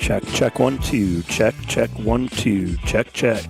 Check 1 2. Check 1 2. Check.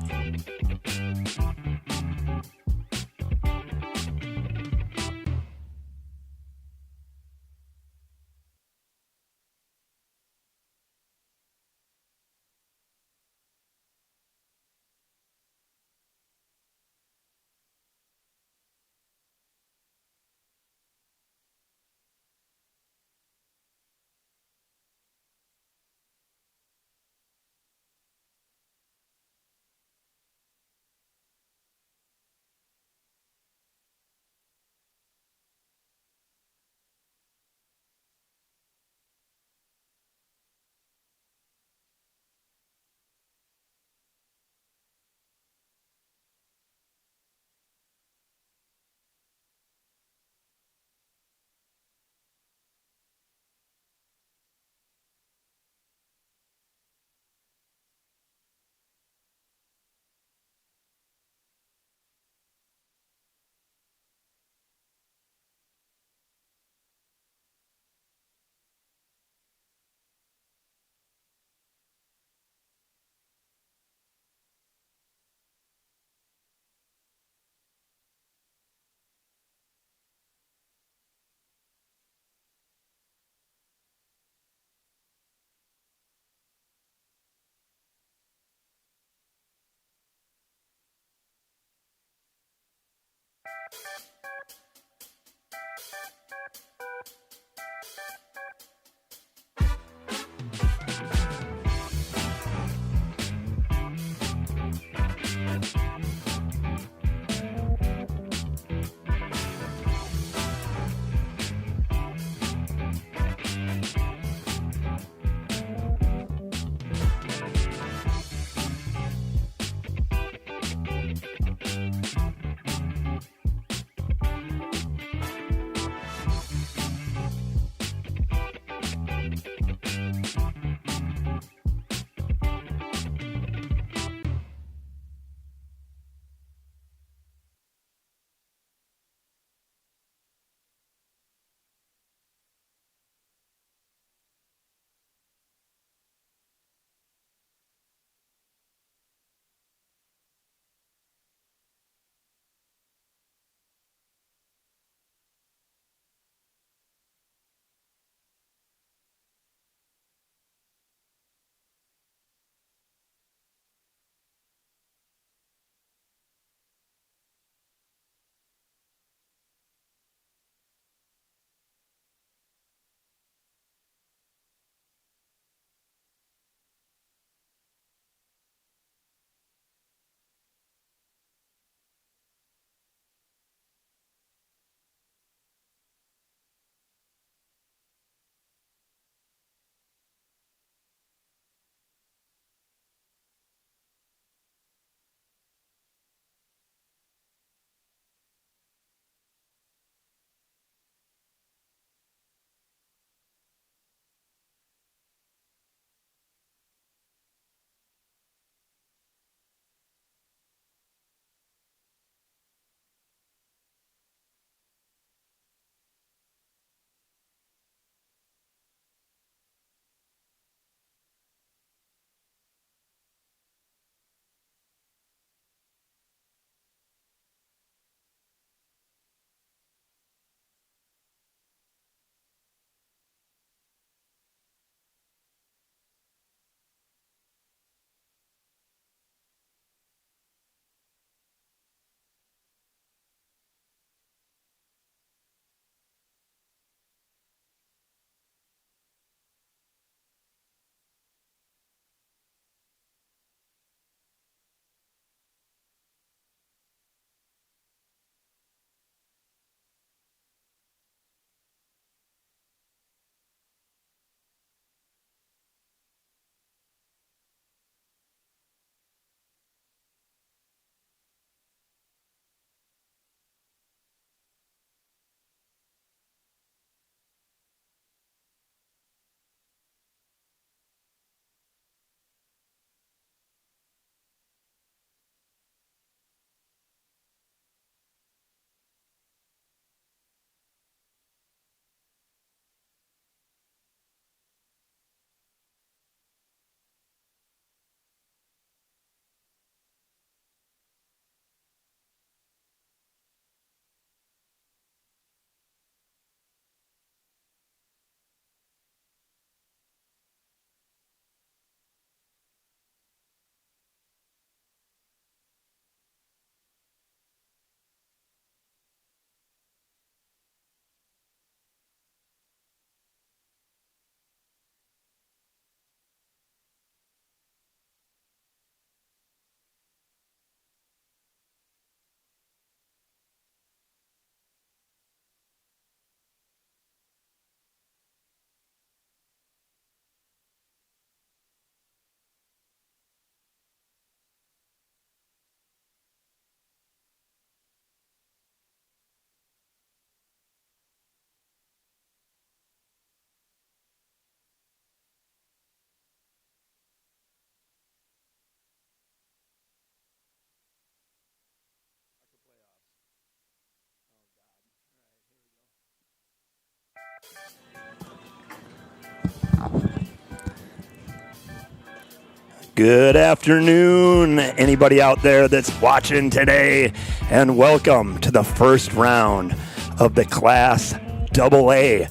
Good afternoon, anybody out there that's watching today, and welcome to the first round of the Class AA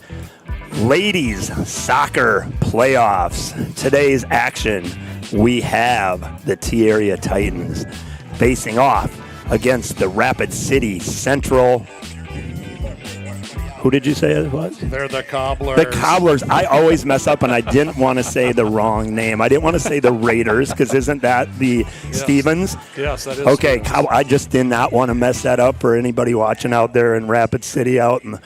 Ladies Soccer Playoffs. Today's action, we have the T-Area Titans facing off against the Rapid City Central. Who did you say it was? They're the Cobblers. The Cobblers. I always mess up, and I didn't want to say the wrong name. I didn't want to say the Raiders, because isn't that the Stevens? Yes, that is. Okay, I just did not want to mess that up for anybody watching out there in Rapid City out in the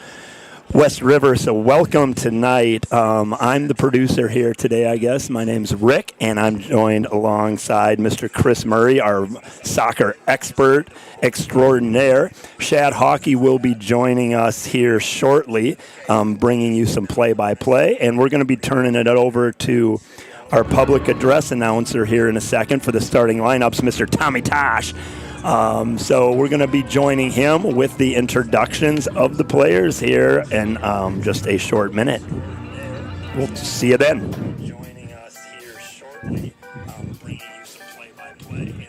West River. So welcome tonight. I'm the producer here today, I guess. My name's Rick, and I'm joined alongside Mr. Chris Murray, our soccer expert extraordinaire. Shad Hockey will be joining us here shortly, bringing you some play-by-play, and we're going to be turning it over to our public address announcer here in a second for the starting lineups, Mr. Tommy Tosh. So we're going to be joining him with the introductions of the players here in just a short minute. We'll see you then. Joining us here shortly, bringing you some play-by-play.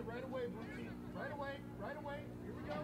right away, blue team. Right away, right away. Here we go.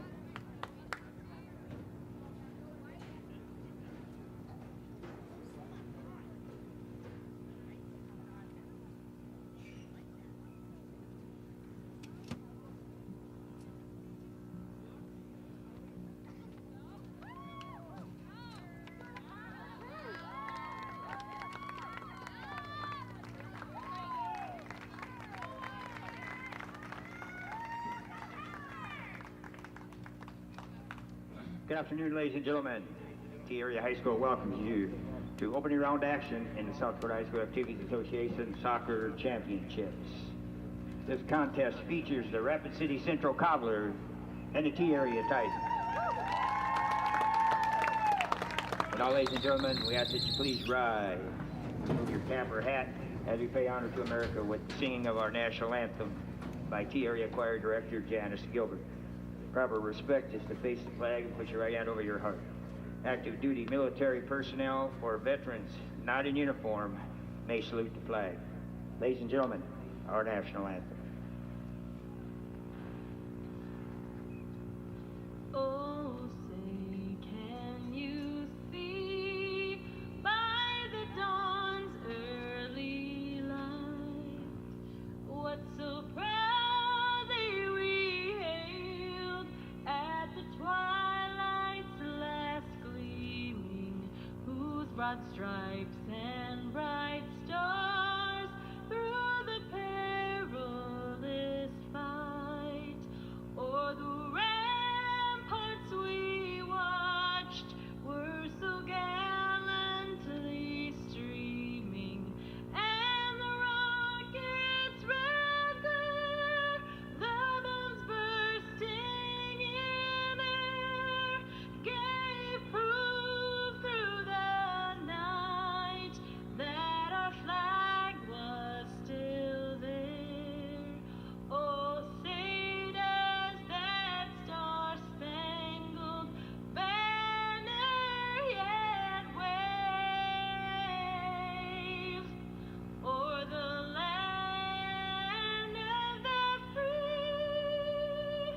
Good afternoon, ladies and gentlemen. T Area High School welcomes you to opening round action in the South Dakota High School Activities Association Soccer Championships. This contest features the Rapid City Central Cobblers and the T Area Titans. And now, ladies and gentlemen, we ask that you please rise, remove your cap or hat as we pay honor to America with the singing of our national anthem by T Area Choir Director Janice Gilbert. Proper respect is to face the flag and put your right hand over your heart. Active duty military personnel or veterans not in uniform may salute the flag. Ladies and gentlemen, our national anthem. Oh, say, can you see by the dawn's early light what so proudly we hailed at the twilight's last gleaming, whose broad stripes and bright stars through the perilous fight o'er the ramparts we watched were so gallantly streaming, and the rocket's red glare, the bombs bursting in air, gave proof through the night that our flag was still there. Oh, say does that star-spangled banner yet wave o'er the land of the free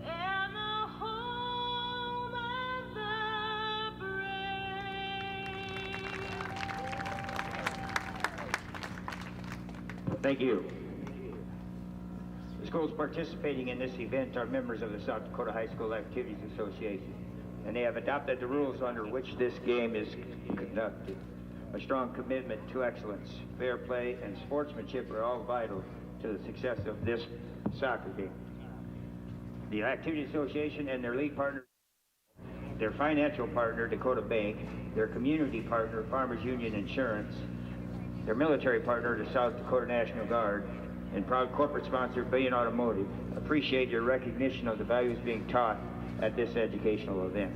and the home of the brave. Thank you. The schools participating in this event are members of the South Dakota High School Activities Association, and they have adopted the rules under which this game is conducted. A strong commitment to excellence, fair play, and sportsmanship are all vital to the success of this soccer game. The Activities Association and their league partner, their financial partner, Dakota Bank, their community partner, Farmers Union Insurance, their military partner, the South Dakota National Guard, and proud corporate sponsor, Billion Automotive, appreciate your recognition of the values being taught at this educational event.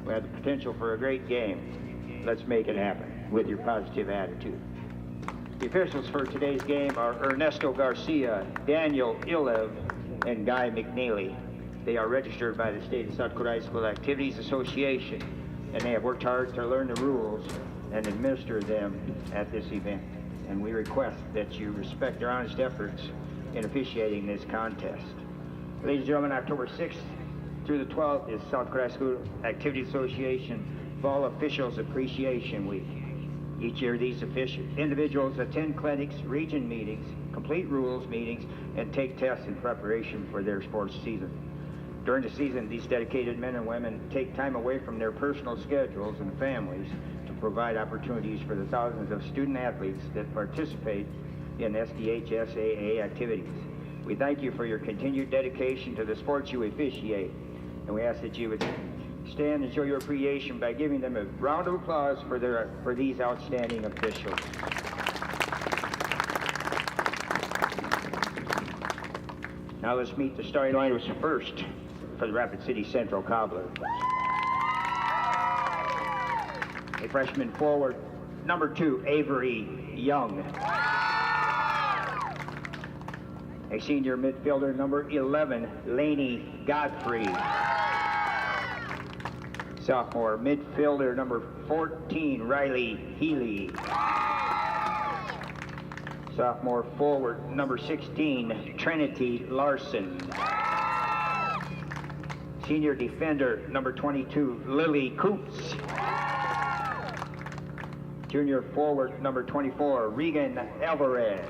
We have the potential for a great game. Let's make it happen with your positive attitude. The officials for today's game are Ernesto Garcia, Daniel Ilev, and Guy McNeely. They are registered by the State of South Dakota High School Activities Association, and they have worked hard to learn the rules and administer them at this event. And we request that you respect their honest efforts in officiating this contest. Ladies and gentlemen, October 6th through the 12th is South Dakota High School Activities Association Fall Officials Appreciation Week. Each year, these individuals attend clinics, region meetings, complete rules meetings, and take tests in preparation for their sports season. During the season, these dedicated men and women take time away from their personal schedules and families to provide opportunities for the thousands of student athletes that participate in SDHSAA activities. We thank you for your continued dedication to the sports you officiate, and we ask that you would stand and show your appreciation by giving them a round of applause for these outstanding officials. Now let's meet the starting liners first for the Rapid City Central Cobblers. A freshman forward, number 2, Avery Young. A senior midfielder, number 11, Laney Godfrey. Sophomore midfielder, number 14, Riley Healy. Sophomore forward number 16, Trinity Larson. Senior defender number 22, Lily Coots. Junior forward number 24, Regan Alvarez.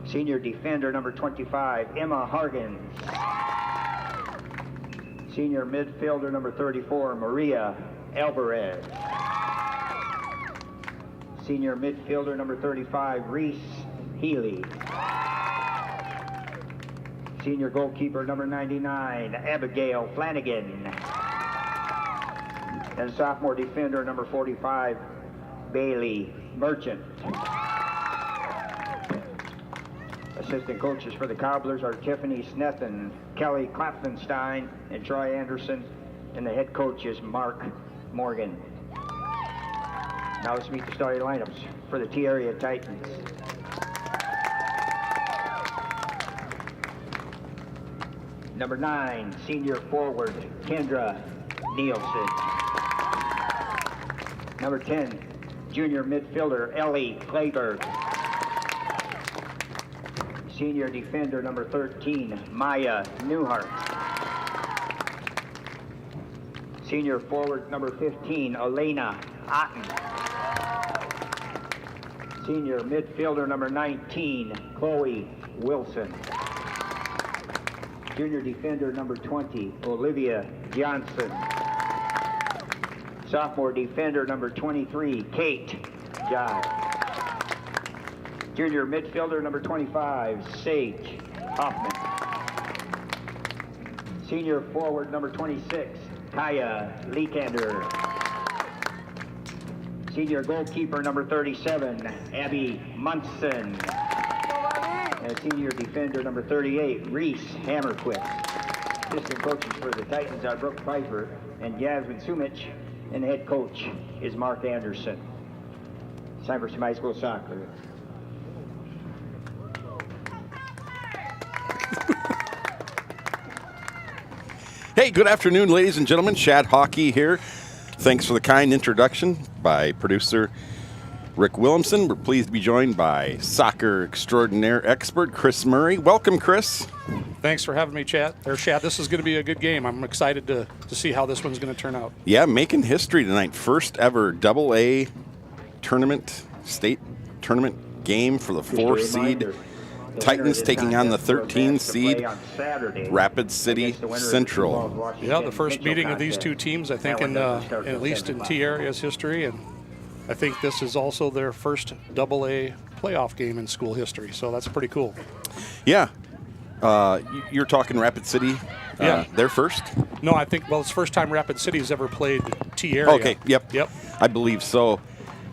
Senior defender number 25, Emma Hargan. Senior midfielder number 34, Maria Alvarez. Senior midfielder number 35, Reese Healy. Senior goalkeeper number 99, Abigail Flanagan. And sophomore defender number 45, Bailey Merchant. Assistant coaches for the Cobblers are Tiffany Snethen, Kelly Klopfenstein, and Troy Anderson. And the head coach is Mark Morgan. Now let's meet the starting lineups for the T-Area Titans. Number 9, senior forward, Kendra Nielsen. Number 10, junior midfielder, Ellie Clayberg. Senior defender, number 13, Maya Newhart. Senior forward, number 15, Elena Otten. Senior midfielder, number 19, Chloe Wilson. Junior defender, number 20, Olivia Johnson. Sophomore defender, number 23, Kate Jai. Junior midfielder, number 25, Sage Hoffman. Senior forward, number 26, Kaya Leekander. Senior goalkeeper, number 37, Abby Munson. And senior defender, number 38, Reese Hammerquist. Assistant coaches for the Titans are Brooke Pfeiffer and Yasmin Sumich, and the head coach is Mark Anderson. It's time for some high school soccer. Hey, good afternoon, ladies and gentlemen. Shad Hockey here. Thanks for the kind introduction by producer Rick Williamson. We're pleased to be joined by soccer extraordinaire expert Chris Murray. Welcome, Chris. Thanks for having me, Shad. This is going to be a good game. I'm excited to see how this one's going to turn out. Yeah, making history tonight. First ever AA tournament, state tournament game for the 4 seed. Titans taking on the 13 seed Rapid City Central. Yeah, the first meeting of these two teams, I think, at least in T-Area's history, and I think this is also their first AA playoff game in school history, so that's pretty cool. Yeah. You're talking Rapid City, yeah. They're first? No, I think, it's the first time Rapid City's ever played T-Area. Okay, yep. I believe so.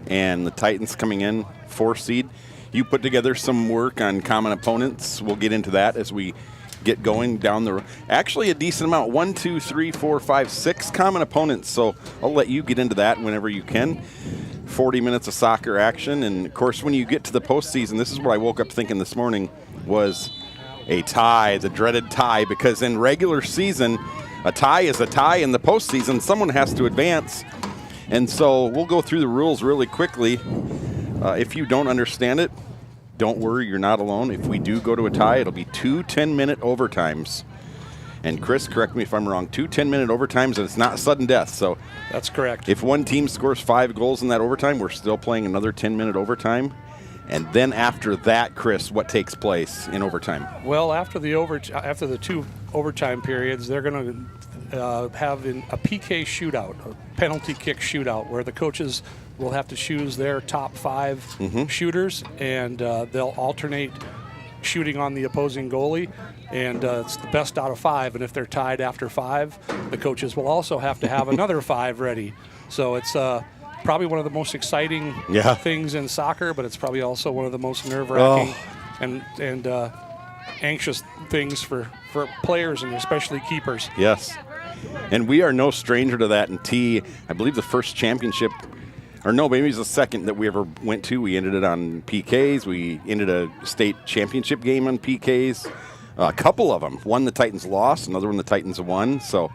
And the Titans coming in, 4 seed. You put together some work on common opponents. We'll get into that as we get going down the road. Actually, a decent amount. 1, 2, 3, 4, 5, 6 common opponents. So I'll let you get into that whenever you can. 40 minutes of soccer action. And, of course, when you get to the postseason, this is what I woke up thinking this morning was a tie, the dreaded tie, because in regular season, a tie is a tie. In the postseason, someone has to advance. And so we'll go through the rules really quickly. If you don't understand it, don't worry, you're not alone. If we do go to a tie, it'll be 2 10-minute overtimes. And Chris, correct me if I'm wrong, 2 10-minute overtimes, and it's not sudden death. So that's correct. If one team scores 5 goals in that overtime, we're still playing another 10-minute overtime. And then after that, Chris, what takes place in overtime? Well, after the 2 overtime periods, they're going to have a PK shootout, a penalty kick shootout, where the coaches will have to choose their top 5 shooters, and they'll alternate shooting on the opposing goalie, and it's the best out of 5. And if they're tied after 5, the coaches will also have to have another 5 ready. So it's probably one of the most exciting things in soccer, but it's probably also one of the most nerve-wracking and anxious things for players and especially keepers. Yes. And we are no stranger to that in T. I believe the first championship, or no, maybe it was the second that we ever went to. We ended it on PKs. We ended a state championship game on PKs. A couple of them. One the Titans lost, another one the Titans won. So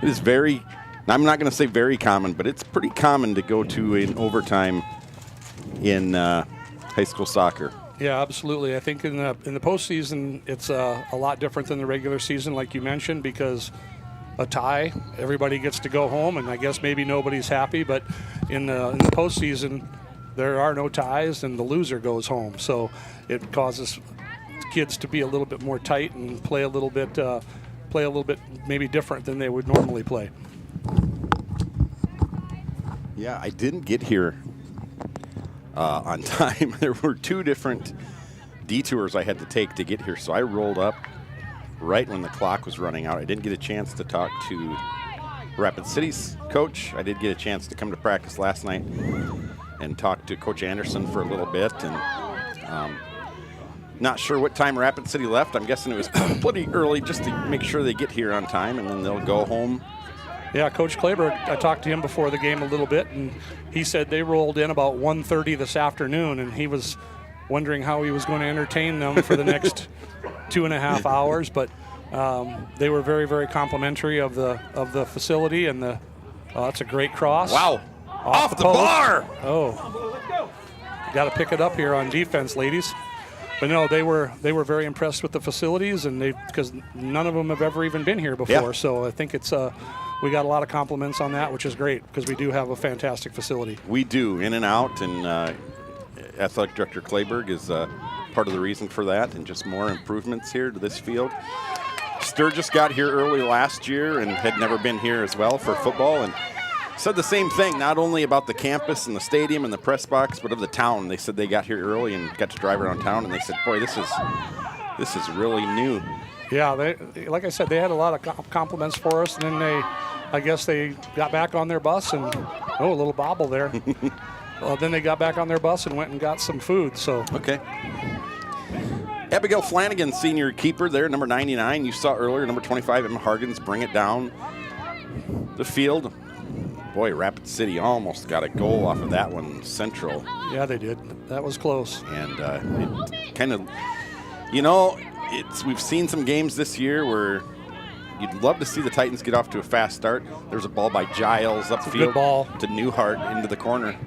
it is very, I'm not going to say very common, but it's pretty common to go to an overtime in high school soccer. Yeah, absolutely. I think in the postseason, it's a lot different than the regular season, like you mentioned, because a tie, everybody gets to go home, and I guess maybe nobody's happy. But in the postseason, there are no ties, and the loser goes home. So it causes kids to be a little bit more tight and play a little bit maybe different than they would normally play. Yeah, I didn't get here on time. There were 2 different detours I had to take to get here, so I rolled up right when the clock was running out. I didn't get a chance to talk to Rapid City's coach. I did get a chance to come to practice last night and talk to Coach Anderson for a little bit, and not sure what time Rapid City left. I'm guessing it was pretty early just to make sure they get here on time, and then they'll go home. Yeah, Coach Kleber, I talked to him before the game a little bit, and he said they rolled in about 1:30 this afternoon, and he was wondering how he was going to entertain them for the next 2.5 hours. But they were very, very complimentary of the facility, and that's a great cross. Wow, off the bar! Oh, got to pick it up here on defense, ladies. But no, they were very impressed with the facilities, and because none of them have ever even been here before. Yeah. So I think it's we got a lot of compliments on that, which is great because we do have a fantastic facility. We do, in and out, and Athletic Director Clayberg is part of the reason for that, and just more improvements here to this field. Sturgis got here early last year and had never been here as well for football, and said the same thing, not only about the campus and the stadium and the press box, but of the town. They said they got here early and got to drive around town, and they said, boy, this is really new. Yeah, like I said, they had a lot of compliments for us, and then I guess they got back on their bus, and a little bobble there. Then they got back on their bus and went and got some food. So okay. Abigail Flanagan, senior keeper there, number 99. You saw earlier, number 25, Emma Hargens, bring it down the field. Boy, Rapid City almost got a goal off of that one, Central. Yeah, they did. That was close. And it kind of, we've seen some games this year where you'd love to see the Titans get off to a fast start. There's a ball by Giles upfield good ball to Newhart into the corner.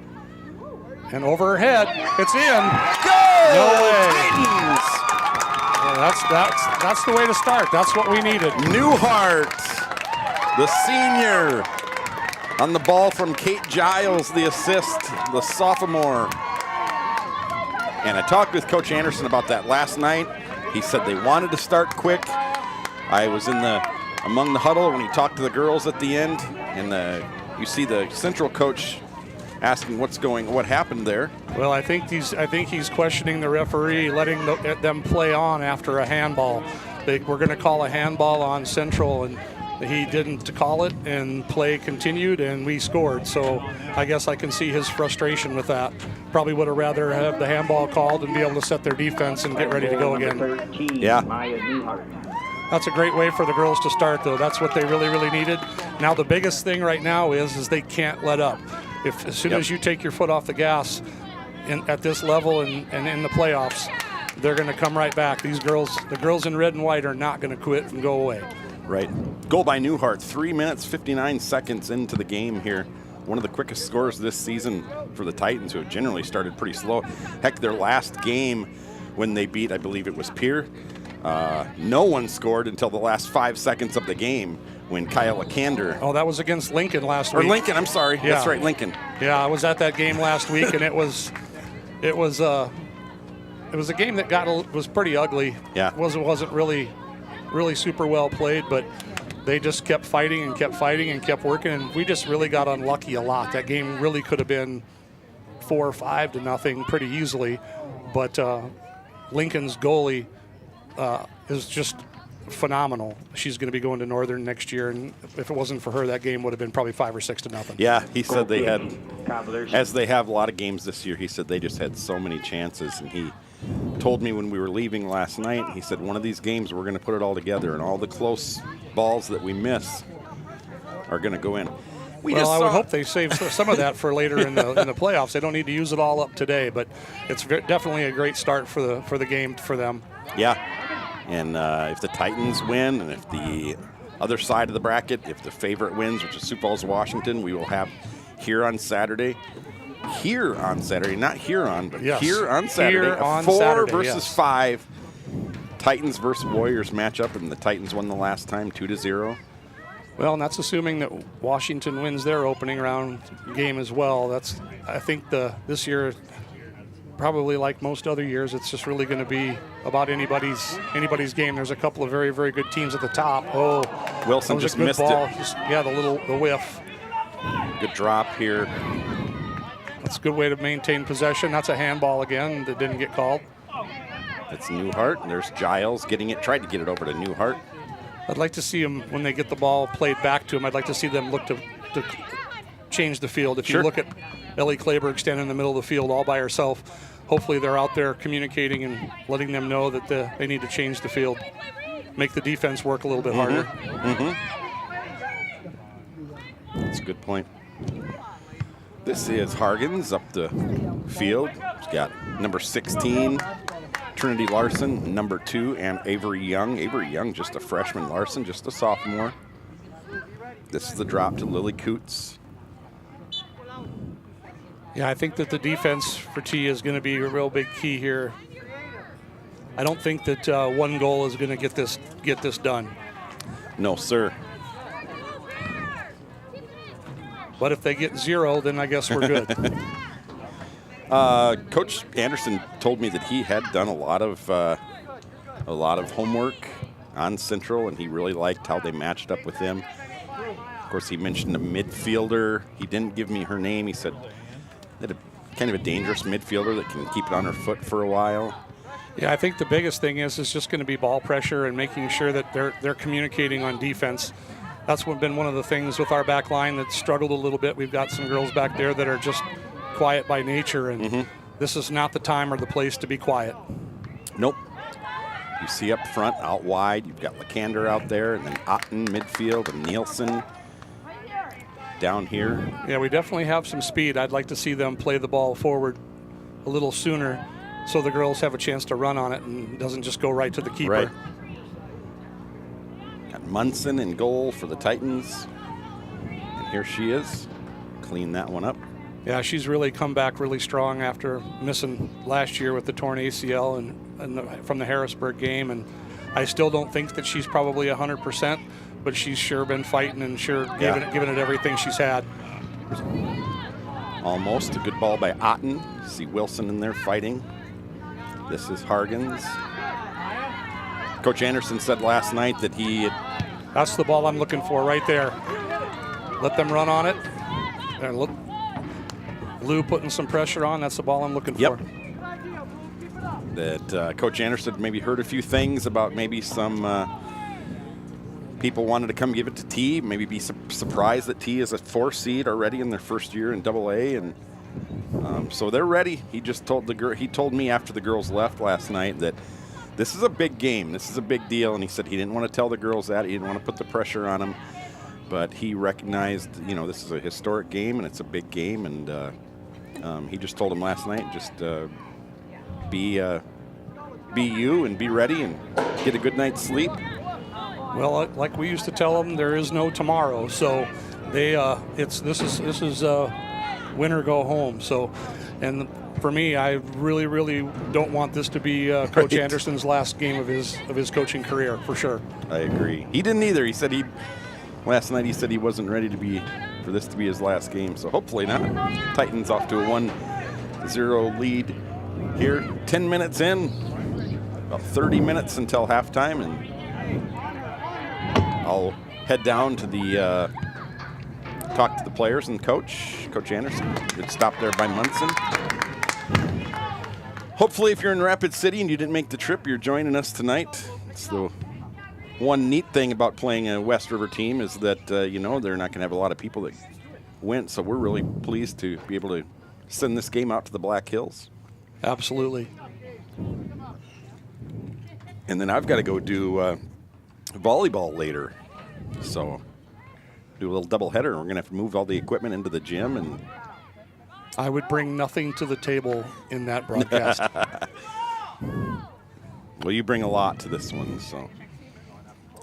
And over her head, it's in. Go! No way. Titans! Well, that's the way to start. That's what we needed. Newhart, the senior, on the ball from Kate Giles, the assist, the sophomore. And I talked with Coach Anderson about that last night. He said they wanted to start quick. I was among the huddle when he talked to the girls at the end, and you see the Central coach asking what happened there. Well, I think he's questioning the referee, letting them play on after a handball. We're going to call a handball on Central, and he didn't call it, and play continued, and we scored. So I guess I can see his frustration with that. Probably would have rather have the handball called and be able to set their defense and get ready to go again. 13, yeah. Maya Newhart. That's a great way for the girls to start, though. That's what they really, really needed. Now the biggest thing right now is they can't let up. As soon as you take your foot off the gas at this level and in the playoffs, they're going to come right back. The girls in red and white are not going to quit and go away. Right. Goal by Newhart, 3 minutes, 59 seconds into the game here. One of the quickest scores this season for the Titans, who have generally started pretty slow. Heck, their last game when they beat, I believe it was Pierre, no one scored until the last 5 seconds of the game when Kyle Kander. Oh, that was against Lincoln last week. Or Lincoln, I'm sorry. Yeah. That's right, Lincoln. Yeah, I was at that game last week, and it was a game that was pretty ugly. Yeah. It wasn't really super well played, but they just kept fighting and kept fighting and kept working, and we just really got unlucky a lot. That game really could have been 4 or 5 to nothing pretty easily, but Lincoln's goalie is just phenomenal. She's going to be going to Northern next year, and if it wasn't for her, that game would have been probably 5 or 6 to nothing. Yeah, he said they had, Cavaliers. as they have a lot of games this year, he said they just had so many chances, and he told me when we were leaving last night, he said one of these games we're going to put it all together, and all the close balls that we miss are going to go in. I would hope they save some of that for later in the playoffs. They don't need to use it all up today, but it's definitely a great start for the game for them. Yeah, and if the Titans win, and if the other side of the bracket, if the favorite wins, which is Sioux Falls, Washington, we will have here on Saturday here on Saturday. Not here on, but Yes. here on Saturday. Here A on 4 Saturday, versus yes. 5. Titans versus Warriors matchup, and the Titans won the last time 2-0. Well, and that's assuming that Washington wins their opening round game as well. I think this year, probably like most other years, it's just really going to be about anybody's game. There's a couple of very, very good teams at the top. Oh, Wilson that was just a good missed ball. it. The whiff. Good drop here. That's a good way to maintain possession. That's a handball again that didn't get called. It's Newhart. And there's Giles getting it. Tried to get it over to Newhart. I'd like to see them, when they get the ball played back to them, I'd like to see them look to change the field. If Sure. you look at Ellie Clayberg standing in the middle of the field all by herself, hopefully they're out there communicating and letting them know that they need to change the field, make the defense work a little bit harder. That's a good point. This is Hargens up the field. He's got number 16, Trinity Larson, number 2, and Avery Young. Avery Young, just a freshman. Larson, just a sophomore. This is the drop to Lily Coots. Yeah, I think that the defense for T is going to be a real big key here. I don't think that one goal is going to get this done. No, sir. But if they get 0, then I guess we're good. Coach Anderson told me that he had done a lot of homework on Central, and he really liked how they matched up with him. Of course, he mentioned a midfielder. He didn't give me her name. He said that kind of a dangerous midfielder that can keep it on her foot for a while. Yeah, I think the biggest thing is just going to be ball pressure and making sure that they're communicating on defense. That's been one of the things with our back line that struggled a little bit. We've got some girls back there that are just quiet by nature, and this is not the time or the place to be quiet. Nope. You see up front, out wide, you've got Lakander out there, and then Otten midfield, and Nielsen down here. Yeah, we definitely have some speed. I'd like to see them play the ball forward a little sooner so the girls have a chance to run on it and it doesn't just go right to the keeper. Right. Got Munson in goal for the Titans. And here she is. Clean that one up. Yeah, she's really come back really strong after missing last year with the torn ACL and from the Harrisburg game. And I still don't think that she's probably 100%, but she's sure been fighting and giving it everything she's had. Almost a good ball by Otten. See Wilson in there fighting. This is Hargens. Coach Anderson said last night that That's the ball I'm looking for right there. Let them run on it. And look, Lou putting some pressure on. That's the ball I'm looking for. That Coach Anderson maybe heard a few things about maybe some people wanted to come give it to T. Maybe be surprised that T is a 4 seed already in their first year in AA, and so they're ready. He just told he told me after the girls left last night that this is a big game. This is a big deal, and he said he didn't want to tell the girls that. He didn't want to put the pressure on them, but he recognized, this is a historic game and it's a big game, and he just told them last night, just be you and be ready and get a good night's sleep. Well, like we used to tell them, there is no tomorrow. So this is win or go home. So, and for me, I really, really don't want this to be Coach Anderson's last game of his coaching career, for sure. I agree. He didn't either. He said last night he said he wasn't ready for this to be his last game. So hopefully not. Titans off to a 1-0 lead here. 10 minutes in, about 30 minutes until halftime, and I'll head down to the talk to the players and Coach Anderson. Good stop there by Munson. Hopefully, if you're in Rapid City and you didn't make the trip, you're joining us tonight. It's the one neat thing about playing a West River team is that they're not going to have a lot of people that went. So we're really pleased to be able to send this game out to the Black Hills. Absolutely. And then I've got to go do volleyball later. So do a little doubleheader. We're going to have to move all the equipment into the gym. And I would bring nothing to the table in that broadcast. Well, you bring a lot to this one. So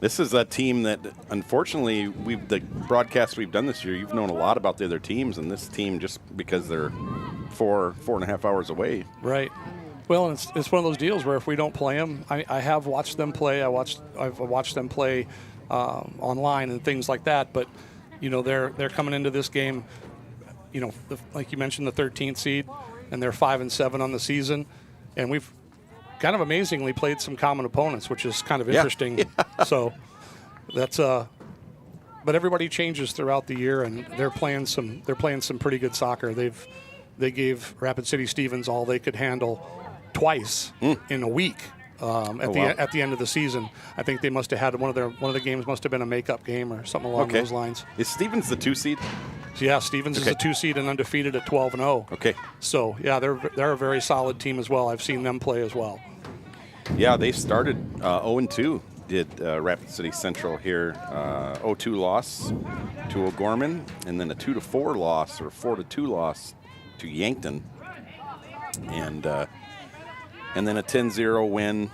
this is a team that, unfortunately, the broadcasts we've done this year, you've known a lot about the other teams. And this team, just because they're 4 and a half hours away. Right. Well, it's one of those deals where if we don't play them, I have watched them play. I've watched them play online and things like that. But they're coming into this game. Like you mentioned, the 13th seed, and they're 5-7 on the season, and we've kind of amazingly played some common opponents, which is kind of interesting. Yeah. So that's but everybody changes throughout the year, and they're playing some pretty good soccer. They gave Rapid City Stevens all they could handle twice in a week at the end of the season. I think they must have had one of the games must have been a makeup game or something along those lines. Is Stevens the 2 seed? Yeah, Stevens is a 2 seed and undefeated at 12-0. Okay. So yeah, they're a very solid team as well. I've seen them play as well. Yeah, they started 0-2. Did Rapid City Central here, 0-2 loss to O'Gorman, and then a 2-4 loss or 4-2 loss to Yankton, and then a 10-0 win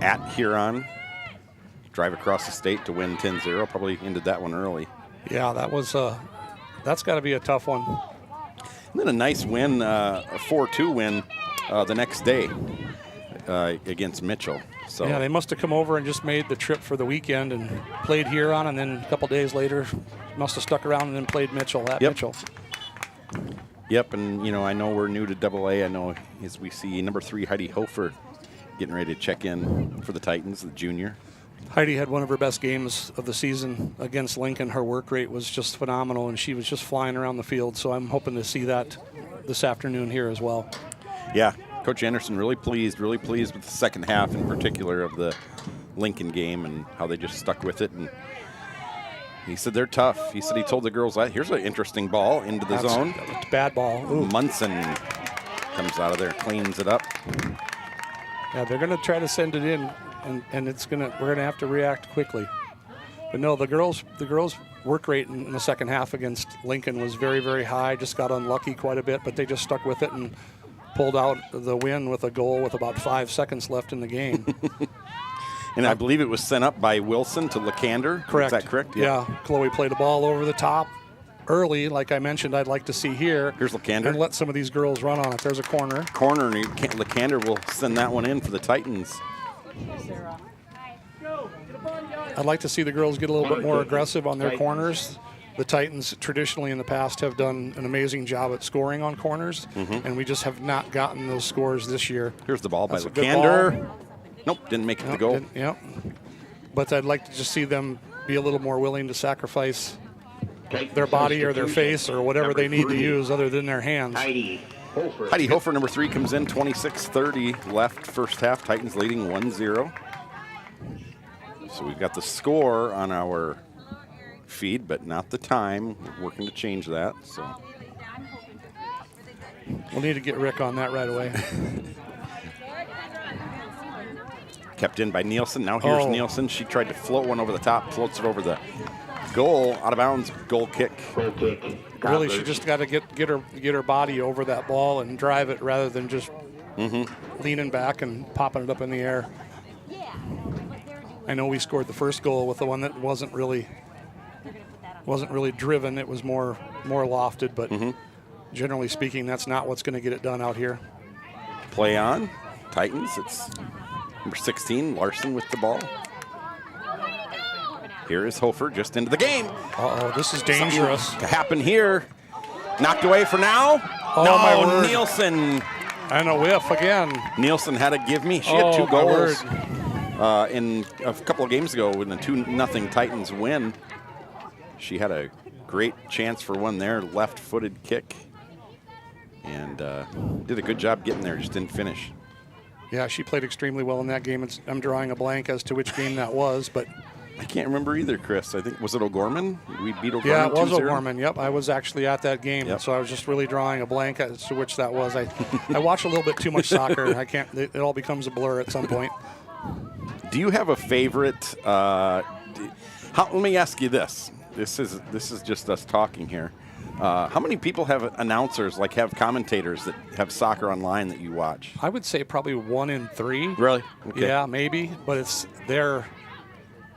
at Huron. Drive across the state to win 10-0. Probably ended that one early. Yeah, that's got to be a tough one. And then a nice win, a 4-2 win the next day against Mitchell. So yeah, they must have come over and just made the trip for the weekend and played Huron, and then a couple days later must have stuck around and then played Mitchell at Mitchell. Yep, and I know we're new to AA. I know as we see number 3 Heidi Hofer getting ready to check in for the Titans, the junior. Heidi had one of her best games of the season against Lincoln. Her work rate was just phenomenal, and she was just flying around the field. So I'm hoping to see that this afternoon here as well. Yeah, Coach Anderson really pleased with the second half in particular of the Lincoln game and how they just stuck with it. And he said they're tough. He said he told the girls that here's an interesting ball into the zone. It's a bad ball. Ooh. Munson comes out of there, cleans it up. Yeah, they're going to try to send it in, and we're going to have to react quickly. But no, the girls' work rate in the second half against Lincoln was very, very high. Just got unlucky quite a bit, but they just stuck with it and pulled out the win with a goal with about 5 seconds left in the game. And I believe it was sent up by Wilson to Lakander. Correct. Is that correct? Yeah. Chloe played a ball over the top early, like I mentioned. I'd like to see here. Here's Lakander. And let some of these girls run on it. There's a corner. And Lakander will send that one in for the Titans. I'd like to see the girls get a little bit more aggressive on their corners. The Titans traditionally in the past have done an amazing job at scoring on corners, and we just have not gotten those scores this year. Here's the ball by That's a good Lakander. ball. Nope, didn't make it the goal. Yep. But I'd like to just see them be a little more willing to sacrifice their body or their face or whatever they need to use other than their hands. Heidi Hofer, number 3, comes in 26:30 left first half. Titans leading 1-0. So we've got the score on our feed, but not the time. We're working to change that. So we'll need to get Rick on that right away. Kept in by Nielsen. Now here's Nielsen. She tried to float one over the top, floats it over the goal, out of bounds, goal kick. Really, she just got to get her body over that ball and drive it rather than just leaning back and popping it up in the air. I know we scored the first goal with the one that wasn't really driven. It was more lofted, but generally speaking, that's not what's going to get it done out here. Play on, Titans. It's number 16, Larson with the ball. Here is Hofer just into the game. Uh-oh, this is dangerous. Something to happen here. Knocked away for now. Oh, no, my word. Nielsen. And a whiff again. Nielsen had to give me. She had 2 goals my in a couple of games ago in a 2-0 Titans win. She had a great chance for one there, left-footed kick, and did a good job getting there, just didn't finish. Yeah, she played extremely well in that game. I'm drawing a blank as to which game that was, but I can't remember either, Chris. I think, was it O'Gorman? We beat O'Gorman 2-0? Yeah, it was O'Gorman. Yep, I was actually at that game, Yep. so I was just really drawing a blank as to which that was. I watch a little bit too much soccer. I can't. It all becomes a blur at some point. Do you have a favorite? Let me ask you this. This is just us talking here. How many people have announcers, have commentators that have soccer online that you watch? I would say probably 1 in 3. Really? Okay. Yeah, maybe, but it's there,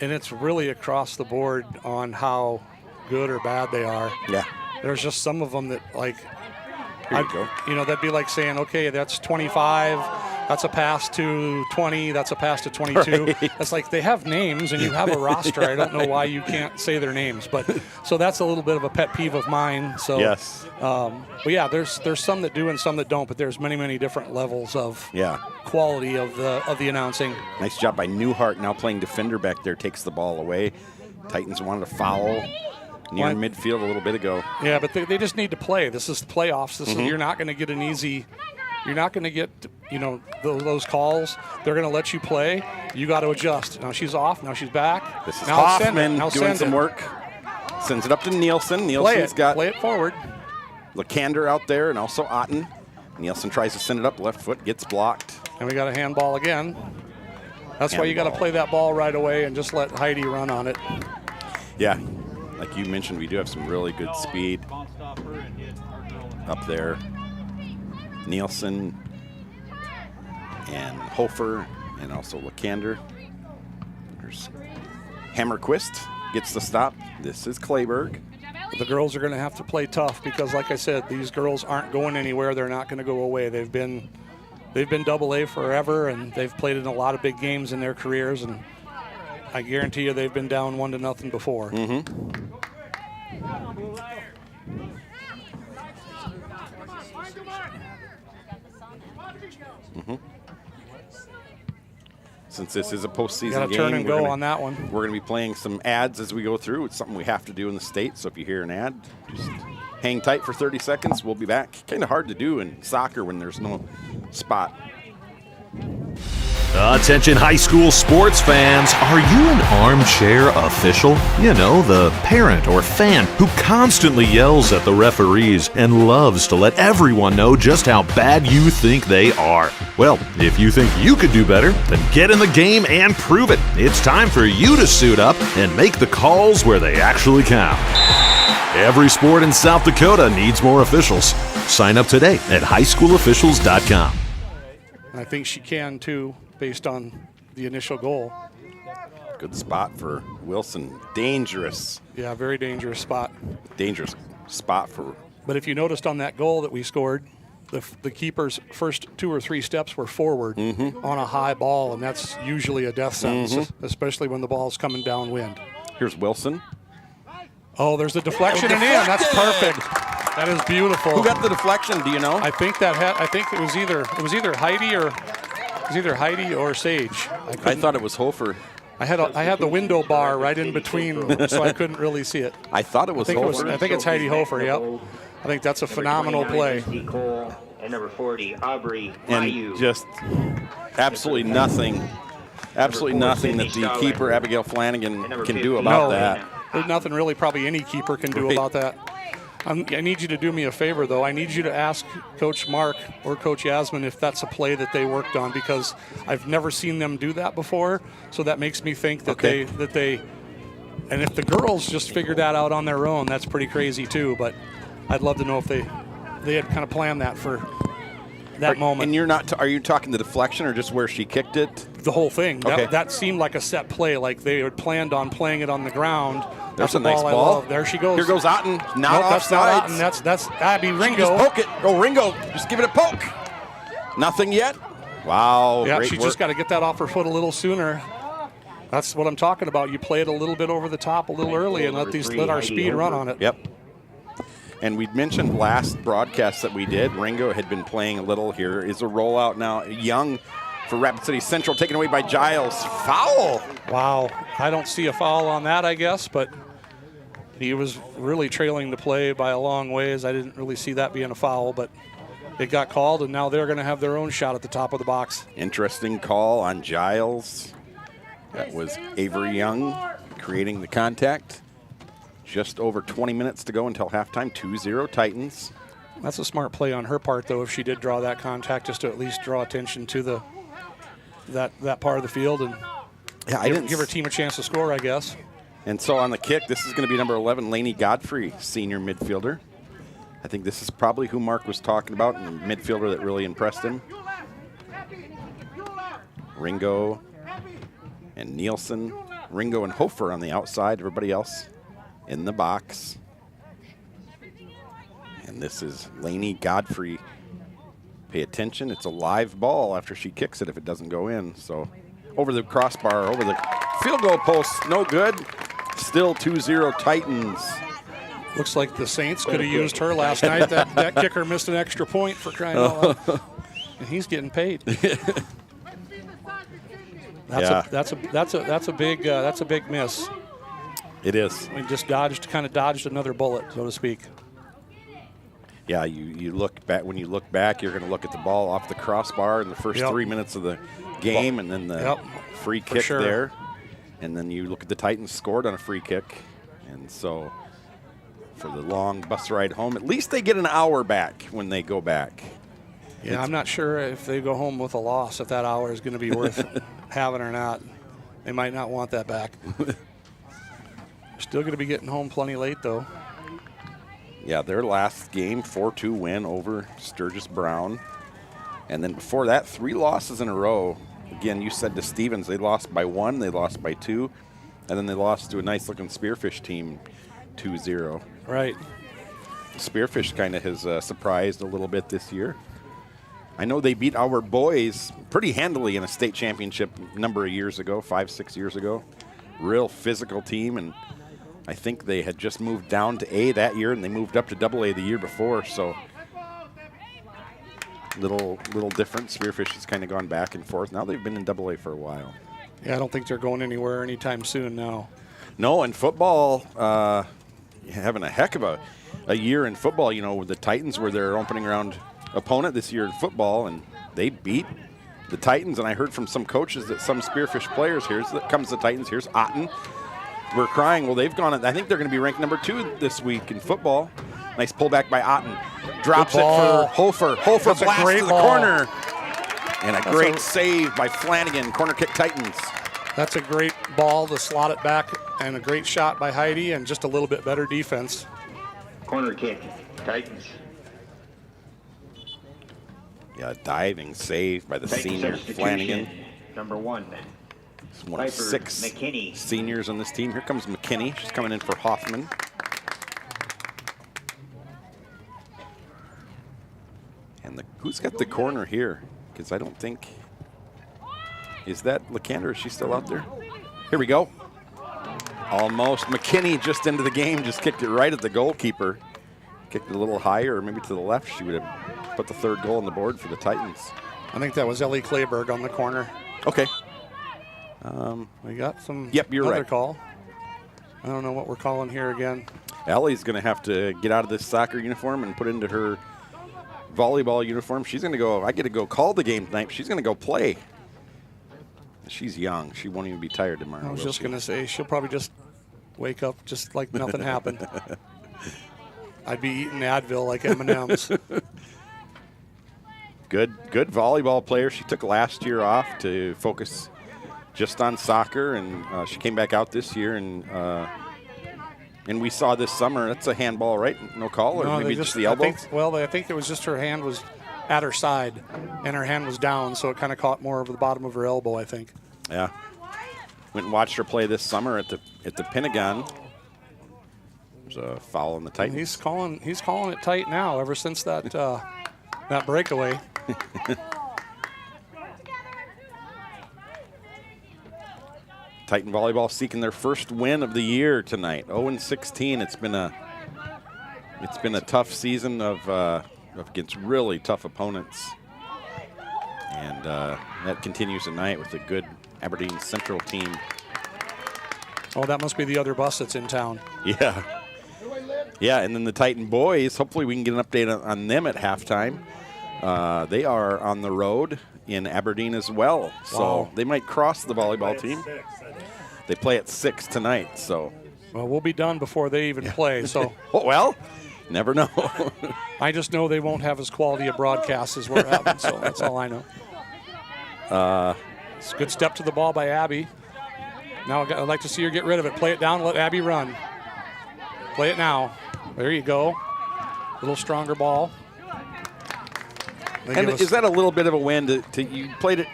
and it's really across the board on how good or bad they are. Yeah. There's just some of them that Here you go. You know, that'd be like saying, okay, that's 25. That's a pass to 20. That's a pass to 22. Right. It's like they have names and you have a roster. I don't know why you can't say their names, but so that's a little bit of a pet peeve of mine. So Yes. but yeah, there's some that do and some that don't, but there's many different levels of quality of the announcing. Nice job by Newhart, now playing defender back there, takes the ball away. Titans wanted a foul near midfield a little bit ago. Yeah, but they just need to play. This is the playoffs. This is, you're not going to get an easy. You're not going to get, you know, those calls. They're going to let you play. You got to adjust. Now she's off. Now she's back. This is now Hoffman now doing some work. Sends it up to Nielsen. Nielsen's got play it forward. Lakander out there and also Otten. Nielsen tries to send it up. Left foot gets blocked. And we got a handball again. That's why you got to play that ball right away and just let Heidi run on it. Yeah, like you mentioned, we do have some really good speed up there. Nielsen and Hofer and also Lakander. There's Hammerquist gets the stop. This is Clayberg. The girls are going to have to play tough because, like I said, these girls aren't going anywhere. They're not going to go away. They've been AA forever, and they've played in a lot of big games in their careers, and I guarantee you they've been down 1-0 before. Since this is a postseason Got to game, turn and go on that one. We're going to be playing some ads as we go through. It's something we have to do in the state, so if you hear an ad, just hang tight for 30 seconds. We'll be back. Kind of hard to do in soccer when there's no spot. Attention high school sports fans, are you an armchair official? You know, the parent or fan who constantly yells at the referees and loves to let everyone know just how bad you think they are. Well, if you think you could do better, then get in the game and prove it. It's time for you to suit up and make the calls where they actually count. Every sport in South Dakota needs more officials. Sign up today at highschoolofficials.com. I think she can too, based on the initial goal. Good spot for Wilson. Dangerous. Yeah, very dangerous spot. Dangerous spot for. But if you noticed on that goal that we scored, the keeper's first 2 or 3 steps were forward on a high ball, and that's usually a death sentence, especially when the ball's coming downwind. Here's Wilson. Oh, there's a deflection and in. That's perfect. That is beautiful. Who got the deflection? Do you know? I think it was either Heidi or Sage. I thought it was Hofer. I had the window bar right in between, so I couldn't really see it. I thought it was Hofer. I think it's Heidi Hofer. Yep. I think that's a phenomenal play. And number 40, Aubrey And Mayu. just absolutely nothing that the keeper, Abigail Flanagan, can do about that. There's nothing really probably any keeper can do about that. I need you to do me a favor, though. I need you to ask Coach Mark or Coach Yasmin if that's a play that they worked on, because I've never seen them do that before. So that makes me think that they, and if the girls just figured that out on their own, that's pretty crazy too. But I'd love to know if they had kind of planned that for that moment. And you're not? Are you talking the deflection or just where she kicked it? The whole thing. Okay. That seemed like a set play, like they had planned on playing it on the ground. There's That's a nice ball I ball. love. There she goes. Here goes Otten. Not Nope, that's not Otten. offsides. That's Abby Ringo. Just poke it. Oh, Ringo. Just give it a poke. Nothing yet. Wow. Yeah, great she work. just got to get that off her foot a little sooner. That's what I'm talking about. You play it a little bit over the top a little early and let our speed run on it. Yep. And we mentioned last broadcast that we did, Ringo had been playing a little. Here is a rollout now. Young for Rapid City Central, taken away by Giles. Foul. Wow. I don't see a foul on that, I guess, but he was really trailing the play by a long ways. I didn't really see that being a foul, but it got called, and now they're going to have their own shot at the top of the box. Interesting call on Giles. That was Avery Young creating the contact. Just over 20 minutes to go until halftime. 2-0 Titans. That's a smart play on her part, though, if she did draw that contact, just to at least draw attention to that part of the field and give her team a chance to score, I guess. And so on the kick, this is going to be number 11, Lainey Godfrey, senior midfielder. I think this is probably who Mark was talking about, and the midfielder that really impressed him. Ringo and Nielsen. Ringo and Hofer on the outside, everybody else in the box. And this is Lainey Godfrey. Pay attention, it's a live ball after she kicks it if it doesn't go in. So over the crossbar, over the field goal post, no good. Still 2-0 Titans. Looks like the Saints could have used her last night. That kicker missed an extra point for crying out loud. And he's getting paid. That's a big miss. It is. We just dodged another bullet, so to speak. Yeah, you look back. When you look back, you're going to look at the ball off the crossbar in the first 3 minutes of the game, and then the free kick there. And then you look at the Titans scored on a free kick. And so for the long bus ride home, at least they get an hour back when they go back. Yeah, I'm not sure if they go home with a loss, if that hour is going to be worth having or not. They might not want that back. Still going to be getting home plenty late, though. Yeah, their last game, 4-2 win over Sturgis Brown. And then before that, 3 losses in a row. Again, you said to Stevens, they lost by 1, they lost by 2, and then they lost to a nice-looking Spearfish team, 2-0. Right. Spearfish kind of has surprised a little bit this year. I know they beat our boys pretty handily in a state championship a number of years ago, 5-6 years ago. Real physical team, and I think they had just moved down to A that year, and they moved up to AA the year before, so little different. Spearfish has kind of gone back and forth. Now they've been in AA for a while. Yeah, I don't think they're going anywhere anytime soon now. No, and football, having a heck of a year in football. You know, the Titans were their opening round opponent this year in football, and they beat the Titans. And I heard from some coaches that some Spearfish players, here comes the Titans, here's Otten. We're crying. Well, they've gone, I think they're going to be ranked number 2 this week in football. Nice pullback by Otten. Drops it for Hofer. Hofer blasts to the corner. And a great save by Flanagan. Corner kick Titans. That's a great ball to slot it back, and a great shot by Heidi, and just a little bit better defense. Corner kick, Titans. Yeah, diving save by the senior Flanagan. Number 1. It's one of 6 McKinney. Seniors on this team. Here comes McKinney. She's coming in for Hoffman. And who's got the corner here? Because I don't think, is that Lakander? Is she still out there? Here we go. Almost. McKinney just into the game, just kicked it right at the goalkeeper. Kicked it a little higher, or maybe to the left. She would have put the 3rd goal on the board for the Titans. I think that was Ellie Clayberg on the corner. Okay. We got some you're other right. call. I don't know what we're calling here again. Ellie's going to have to get out of this soccer uniform and put into her volleyball uniform. She's going to go, I get to go call the game tonight. She's going to go play. She's young. She won't even be tired tomorrow. I was just going to say, she'll probably just wake up just like nothing happened. I'd be eating Advil like M&M's. Good volleyball player. She took last year off to focus just on soccer, and she came back out this year, and we saw this summer. That's a handball, right? No call, or maybe just the elbow? I think it was just her hand was at her side, and her hand was down, so it kind of caught more of the bottom of her elbow, I think. Yeah. Went and watched her play this summer at the Pentagon. There's a foul on the Titans. He's calling it tight now. Ever since that that breakaway. Titan volleyball seeking their first win of the year tonight. 0-16. It's been a tough season of against really tough opponents, and that continues tonight with a good Aberdeen Central team. Oh, that must be the other bus that's in town. Yeah. Yeah, and then the Titan boys, hopefully we can get an update on them at halftime. They are on the road in Aberdeen as well. So they might cross the volleyball team. They play at 6 tonight, so. Well, we'll be done before they even play, so. Oh, well, never know. I just know they won't have as quality a broadcast as we're having, so that's all I know. It's a good step to the ball by Abby. Now I'd like to see her get rid of it. Play it down, let Abby run. Play it now. There you go. A little stronger ball. And is that a little bit of a win to you played it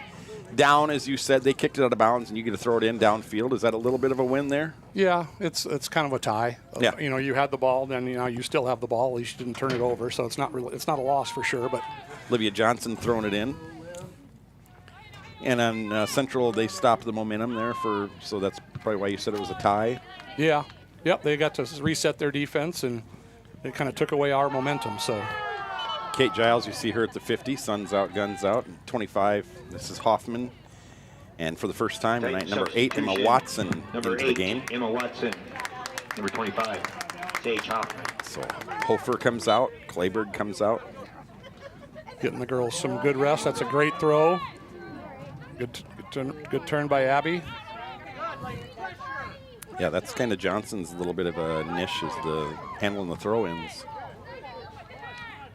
down, as you said. They kicked it out of bounds, and you get to throw it in downfield. Is that a little bit of a win there? Yeah, it's kind of a tie. Yeah. You know, you had the ball, then you still have the ball. At least you didn't turn it over, so it's not a loss for sure. But Olivia Johnson throwing it in. And on Central, they stopped the momentum there so that's probably why you said it was a tie. yeah, yep, they got to reset their defense, and it kind of took away our momentum. So Kate Giles, you see her at the 50, suns out, guns out. 25, this is Hoffman. And for the first time tonight, number 8, Emma Watson into the game. Emma Watson. Number 25, Sage Hoffman. So Hofer comes out, Clayberg comes out. getting the girls some good rest. That's a great throw. Good turn by Abby. Yeah, that's kind of Johnson's little bit of a niche, is the handling the throw-ins.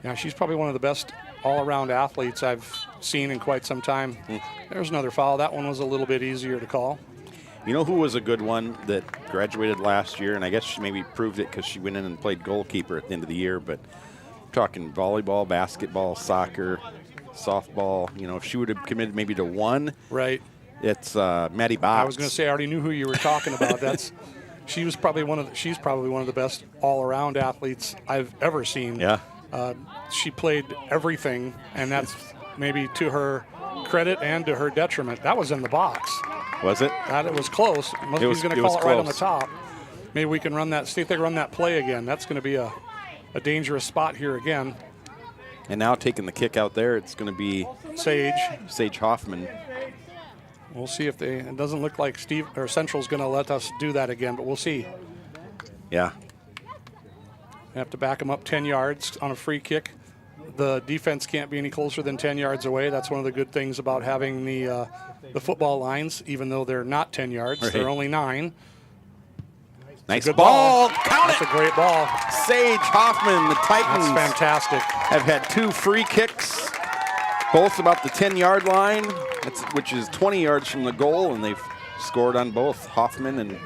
Yeah, she's probably one of the best all-around athletes I've seen in quite some time. There's another foul. That one was a little bit easier to call. You know who was a good one that graduated last year, and I guess she maybe proved it because she went in and played goalkeeper at the end of the year, but I'm talking volleyball, basketball, soccer, softball. You know, if she would have committed maybe to one, right? It's Maddie Box. I was going to say I already knew who you were talking about. She's probably one of the best all-around athletes I've ever seen. Yeah. She played everything, and that's maybe to her credit and to her detriment. That was in the box. Was it? It was close. He's going to call it right on the close. top. Maybe we can run that. See if they run that play again. That's going to be a dangerous spot here again. And now taking the kick out there, it's going to be Sage Hoffman. We'll see if it doesn't look like Central's going to let us do that again, but we'll see. Yeah. We have to back them up 10 yards on a free kick. The defense can't be any closer than 10 yards away. That's one of the good things about having the football lines, even though they're not 10 yards. Right. They're only 9. Nice ball. That's a great ball. Sage Hoffman, the Titans. That's fantastic. Have had 2 free kicks, both about the 10-yard line, which is 20 yards from the goal, and they've scored on both Hoffman and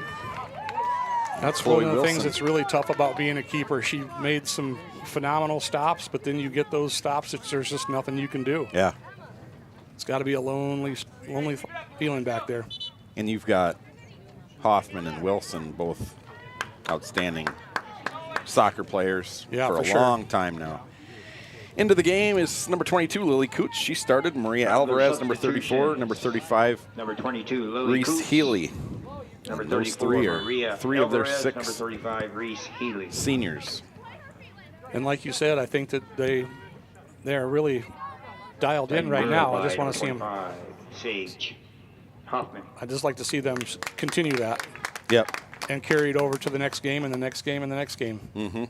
That's Chloe one of the Wilson. things that's really tough about being a keeper. She made some phenomenal stops, but then you get those stops, there's just nothing you can do. Yeah. It's got to be a lonely feeling back there. And you've got Hoffman and Wilson, both outstanding soccer players for a long time now. Into the game is number 22, Lily Cooch. She started. Maria Alvarez, number 34. Number 35, number 22, Lily Reese Cooch. Healy. Number And those 34, three are Maria three of their Alvarez. 6 Number 35, Reese Healy. seniors. And like you said, I think that they're really dialed in right now. I just want to see them. Sage Hoffman. I'd just like to see them continue that. Yep. And carry it over to the next game and the next game and the next game. Mm-hmm.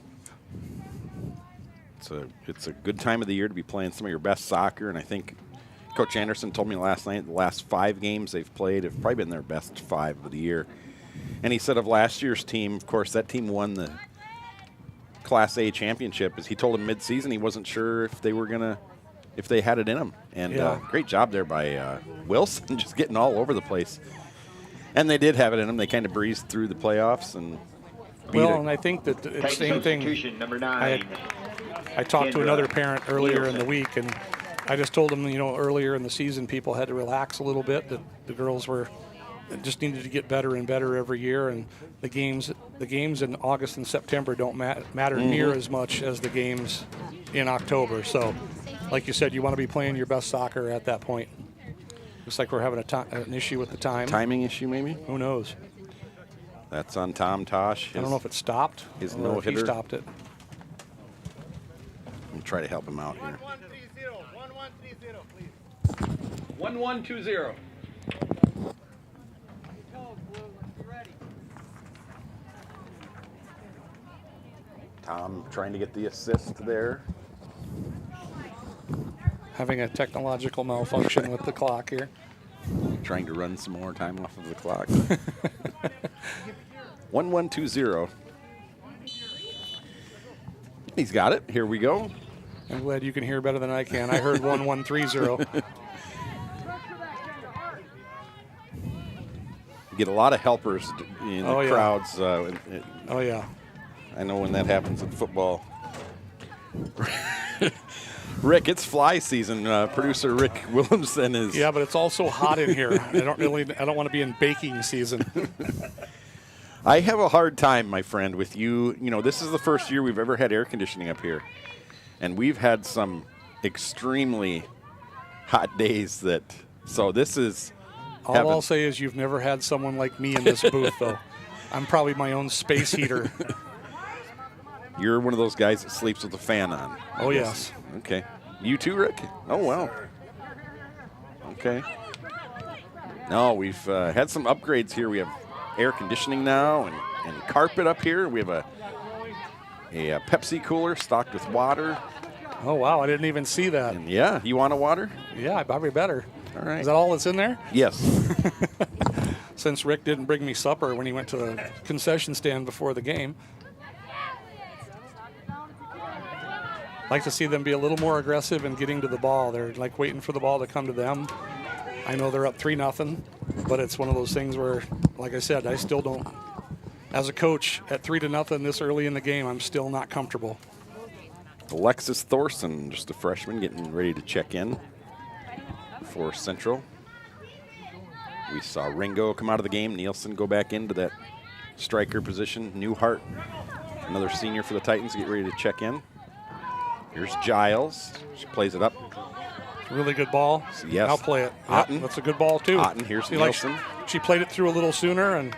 It's a good time of the year to be playing some of your best soccer, and I think Coach Anderson told me last night the last 5 games they've played have probably been their best 5 of the year. And he said of last year's team, of course, that team won the Class A championship. As he told him mid-season, he wasn't sure if they had it in them. And great job there by Wilson, just getting all over the place. And they did have it in them. They kind of breezed through the playoffs and beat it. And I think that it's the same thing. Number 9. I talked to another parent earlier in the week, and I just told them, earlier in the season, people had to relax a little bit. That the girls just needed to get better and better every year, and the games in August and September don't matter near as much as the games in October. So, like you said, you want to be playing your best soccer at that point. Looks like we're having an issue with the time. Timing issue, maybe? Who knows? That's on Tom Tosh. I don't know if it stopped. His or if he no-hitter. stopped it. I'll try to help him out here. 1130, please. 1120. Tom trying to get the assist there. Having a technological malfunction with the clock here. Trying to run some more time off of the clock. 1120. He's got it. Here we go. I'm glad you can hear better than I can. I heard 1130. Get a lot of helpers in the crowds. Oh, yeah. I know when that happens in football. Rick, it's fly season. Producer Rick Williamson is. Yeah, but it's also hot in here. I don't want to be in baking season. I have a hard time, my friend, with you. You know, this is the first year we've ever had air conditioning up here. And we've had some extremely hot days so this is All heaven. I'll say is you've never had someone like me in this booth, though. I'm probably my own space heater. You're one of those guys that sleeps with the fan on. Oh, yes. Okay. You too, Rick? Oh, wow. Okay. No, we've had some upgrades here. We have air conditioning now and carpet up here. We have a Pepsi cooler stocked with water. Oh, wow. I didn't even see that. And yeah, you want a water? Yeah, probably better. All right. Is that all that's in there? Yes. Since Rick didn't bring me supper when he went to the concession stand before the game. Like to see them be a little more aggressive in getting to the ball. They're like waiting for the ball to come to them. I know they're up 3-0, but it's one of those things where, like I said, I still don't. As a coach, at 3-0 this early in the game, I'm still not comfortable. Alexis Thorson, just a freshman, getting ready to check in for Central. We saw Ringo come out of the game. Nielsen go back into that striker position. Newhart, another senior for the Titans, get ready to check in. Here's Giles. She plays it up. Really good ball. Yes. I'll play it. Otten. Yep, that's a good ball, too. Otten, here's See, Nielsen. She played it through a little sooner. And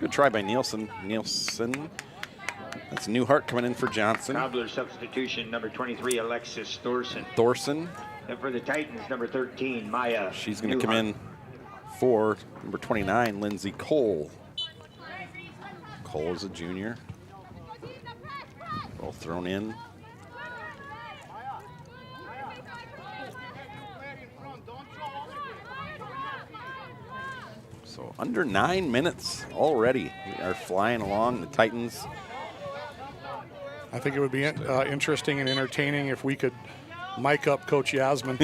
Good try by Nielsen. That's Newhart coming in for Johnson. Cobbler substitution, number 23, Alexis Thorson. Thorson. And for the Titans, number 13, Maya. She's going to come in for number 29, Lindsay Cole. Cole is a junior. All thrown in. So under 9 minutes already. We are flying along. The Titans. I think it would be interesting and entertaining if we could mic up Coach Yasmin.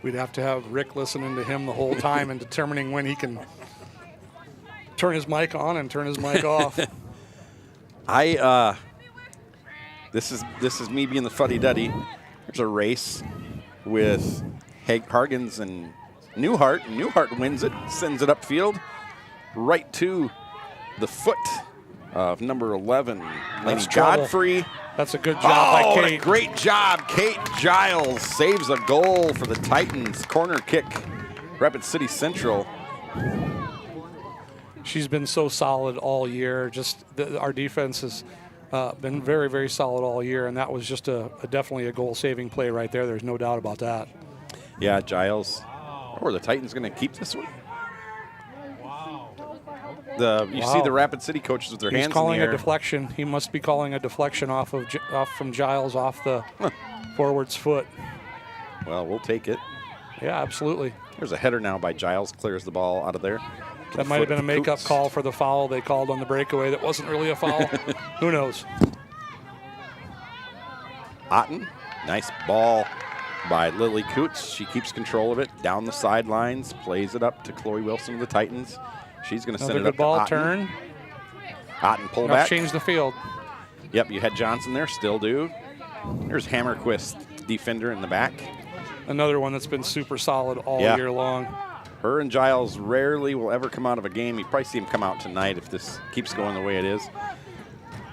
We'd have to have Rick listening to him the whole time and determining when he can turn his mic on and turn his mic off. This is me being the fuddy-duddy. There's a race with Hargens and Newhart. Newhart wins it, sends it upfield, right to the foot of number 11, Lady Godfrey. That's a good job by Kate. Great job. Kate Giles saves a goal for the Titans. Corner kick, Rapid City Central. She's been so solid all year. Our defense has been very, very solid all year, and that was just definitely a goal-saving play right there. There's no doubt about that. Yeah, Giles. Or the Titans going to keep this one? You see the Rapid City coaches with their hands in the air. He's calling a deflection. He must be calling a deflection off from Giles off the forward's foot. Well, we'll take it. Yeah, absolutely. There's a header now by Giles. Clears the ball out of there. That might have been a makeup call for the foul they called on the breakaway. That wasn't really a foul. Who knows? Otten, nice ball by Lily Coots. She keeps control of it down the sidelines, plays it up to Chloe Wilson of the Titans. She's going to send it up to ball Otten. Turn. Otten pull back. Change the field. Yep, you had Johnson there, still do. There's Hammerquist, defender in the back. Another one that's been super solid all year long. Her and Giles rarely will ever come out of a game. You probably see him come out tonight if this keeps going the way it is.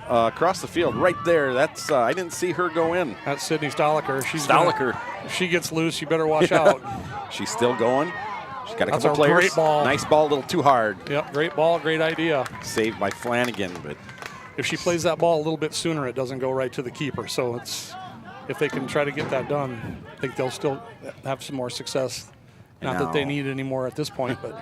Across the field, right there. That's I didn't see her go in. That's Sydney Stoliker. If she gets loose, you better watch out. She's still going. She's got a That's couple players. Great ball. Nice ball, a little too hard. Yep, great ball, great idea. Saved by Flanagan, but if she plays that ball a little bit sooner, it doesn't go right to the keeper. So if they can try to get that done, I think they'll still have some more success. Not that they need any more at this point, but.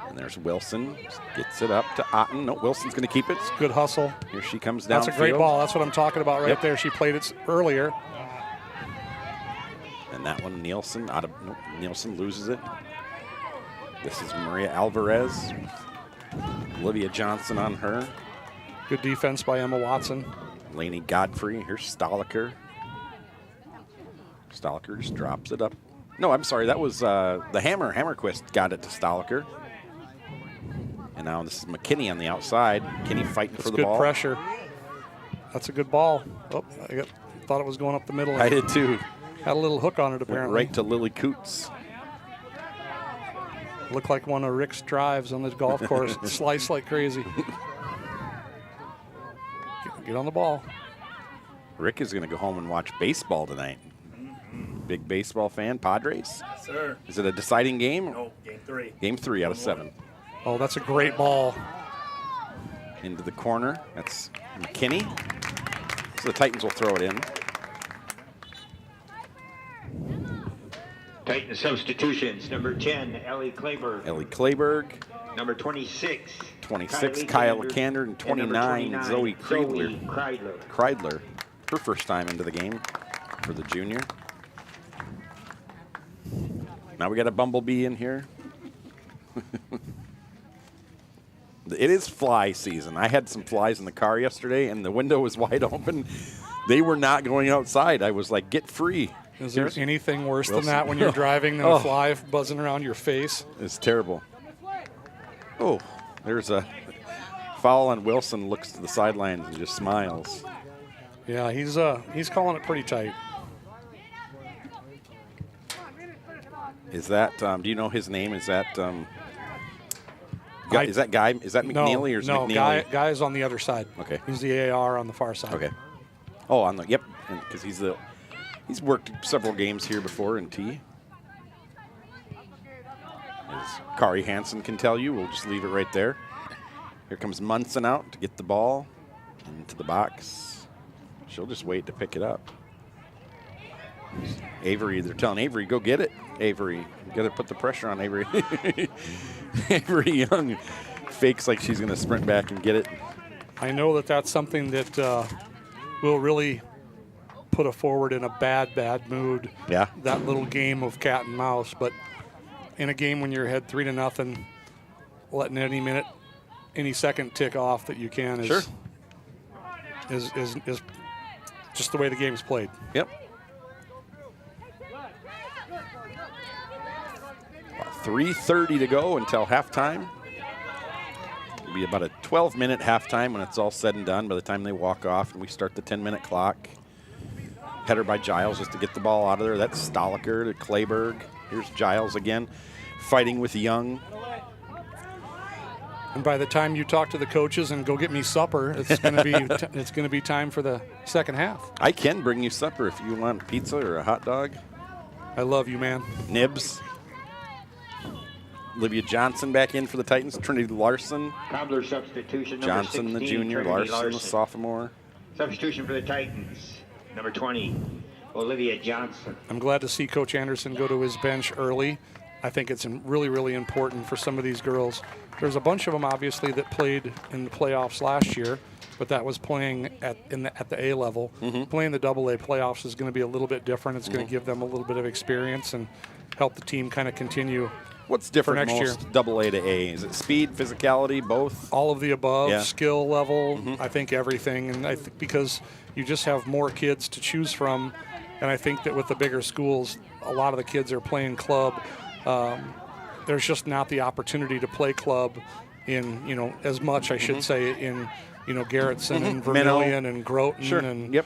And there's Wilson. Gets it up to Otten. No, Wilson's going to keep it. It's good hustle. Here she comes down. That's a great ball. That's what I'm talking about right there. She played it earlier. And that one, Nielsen Nielsen loses it. This is Maria Alvarez. Olivia Johnson on her. Good defense by Emma Watson. Lainey Godfrey. Here's Stoliker. Stoliker just drops it up. No, I'm sorry. That was the Hammerquist got it to Stoliker. And now this is McKinney on the outside. McKinney fighting for the ball. Good pressure. That's a good ball. Oh, thought it was going up the middle. I did too. Had a little hook on it, Went apparently. right to Lily Coots. Looked like one of Rick's drives on the golf course. Slice like crazy. Get on the ball. Rick is going to go home and watch baseball tonight. Big baseball fan. Padres? Yes, sir. Is it a deciding game? No, game 3. Game 3 out of 7. Oh, that's a great ball. Into the corner. That's McKinney. So the Titans will throw it in. Titan substitutions. Number 10, Ellie Clayberg. Ellie Clayberg. Number 26, 26, Kyle Kander. And 29, Zoe Kreidler. Kreidler. Her first time into the game for the junior. Now we got a bumblebee in here. It is fly season. I had some flies in the car yesterday, and the window was wide open. They were not going outside. I was like, get free. Is there anything worse Wilson. than that when you're driving than a fly buzzing around your face? It's terrible. Oh, there's a foul on Wilson. Looks to the sidelines and just smiles. Yeah, he's calling it pretty tight. Is that? Do you know his name? Is that? Is that Guy? Is that McNeely or is McNeely? Guy is on the other side. Okay. He's the AR on the far side. Okay. Oh, on the yep, because he's worked several games here before in T. As Kari Hansen can tell you, we'll just leave it right there. Here comes Munson out to get the ball into the box. She'll just wait to pick it up. Avery, they're telling Avery, go get it. Avery, you got to put the pressure on Avery. Avery Young fakes like she's going to sprint back and get it. I know that that's something that will really put a forward in a bad mood. Yeah. That little game of cat and mouse, but in a game when you're ahead 3-0, letting any minute, any second tick off that you can is just the way the game's played. Yep. 3:30 to go until halftime. It'll be about a 12-minute halftime when it's all said and done by the time they walk off and we start the 10-minute clock. Header by Giles just to get the ball out of there. That's Stoliker to Clayberg. Here's Giles again, fighting with Young. And by the time you talk to the coaches and go get me supper, it's going to be it's going to be time for the second half. I can bring you supper if you want pizza or a hot dog. I love you, man. Nibs. Olivia Johnson back in for the Titans. Trinity Larson. Cobbler substitution. Johnson, number 16, the junior. Trinity Larson, the sophomore. Substitution for the Titans. Number 20, Olivia Johnson. I'm glad to see Coach Anderson go to his bench early. I think it's really, really important for some of these girls. There's a bunch of them, obviously, that played in the playoffs last year, but that was playing at the A level. Playing the AA playoffs is going to be a little bit different. It's going to give them a little bit of experience and help the team kind of continue. What's different next most AA to A? Is it speed, physicality, both? All of the above, Yeah. skill level, I think everything. And I think because you just have more kids to choose from, and I think that with the bigger schools, a lot of the kids are playing club. There's just not the opportunity to play club in, as much, I should say, in, Garrettson and Vermillion and Groton and,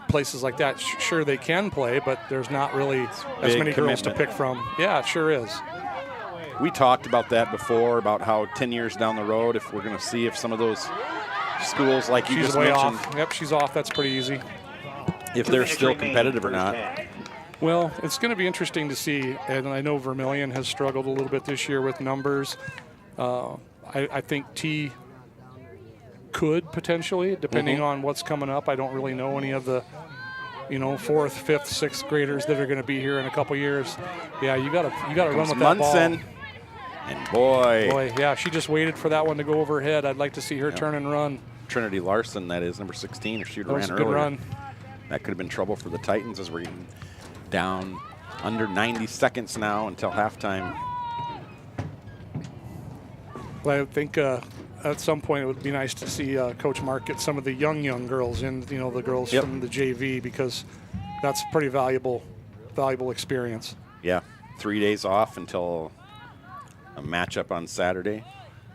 places like that. Sure, they can play, but there's not really as many girls to pick from. Yeah, it sure is. We talked about that before, about how 10 years down the road, if we're going to see if some of those schools like you She's just way mentioned, off. Yep, she's off. That's pretty easy. if they're still competitive or not. Well, it's going to be interesting to see, and I know Vermillion has struggled a little bit this year with numbers. I think T could potentially, depending on what's coming up. I don't really know any of the, 4th, 5th, 6th graders that are going to be here in a couple years. Yeah, you got to run with that Munson. ball. And boy, Yeah, she just waited for that one to go over her head. I'd like to see her turn and run. Trinity Larson, that is, number 16, if she'd That was ran a good earlier. run. That could have been trouble for the Titans as we're getting down under 90 seconds now until halftime. Well, I think at some point it would be nice to see Coach Mark get some of the young girls in, the girls from the JV, because that's pretty valuable experience. Yeah, 3 days off until a matchup on Saturday.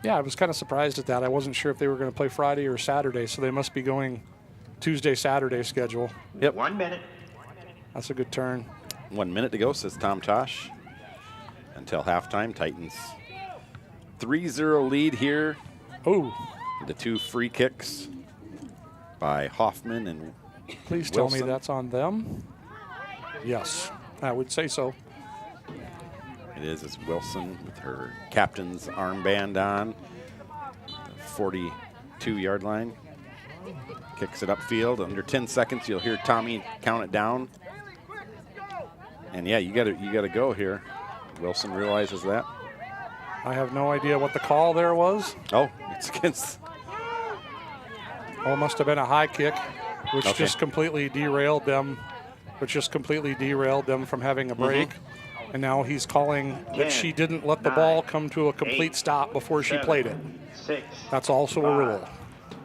Yeah, I was kind of surprised at that. I wasn't sure if they were going to play Friday or Saturday, so they must be going Tuesday, Saturday schedule. Yep. 1 minute. That's a good turn. 1 minute to go, says Tom Tosh. Until halftime, Titans 3-0 lead here. Oh, The 2 free kicks by Hoffman and please tell me Wilson. that's on them. Yes, I would say so. It is. It's Wilson with her captain's armband on. The 42-yard line. Kicks it upfield. Under 10 seconds, you'll hear Tommy count it down. And yeah, you gotta go here. Wilson realizes that. I have no idea what the call there was. Oh, it's against. Oh, it must have been a high kick, which Okay. just completely derailed them. From having a break. And now he's calling that she didn't let the ball come to a complete stop before she played it. 6. That's also a rule.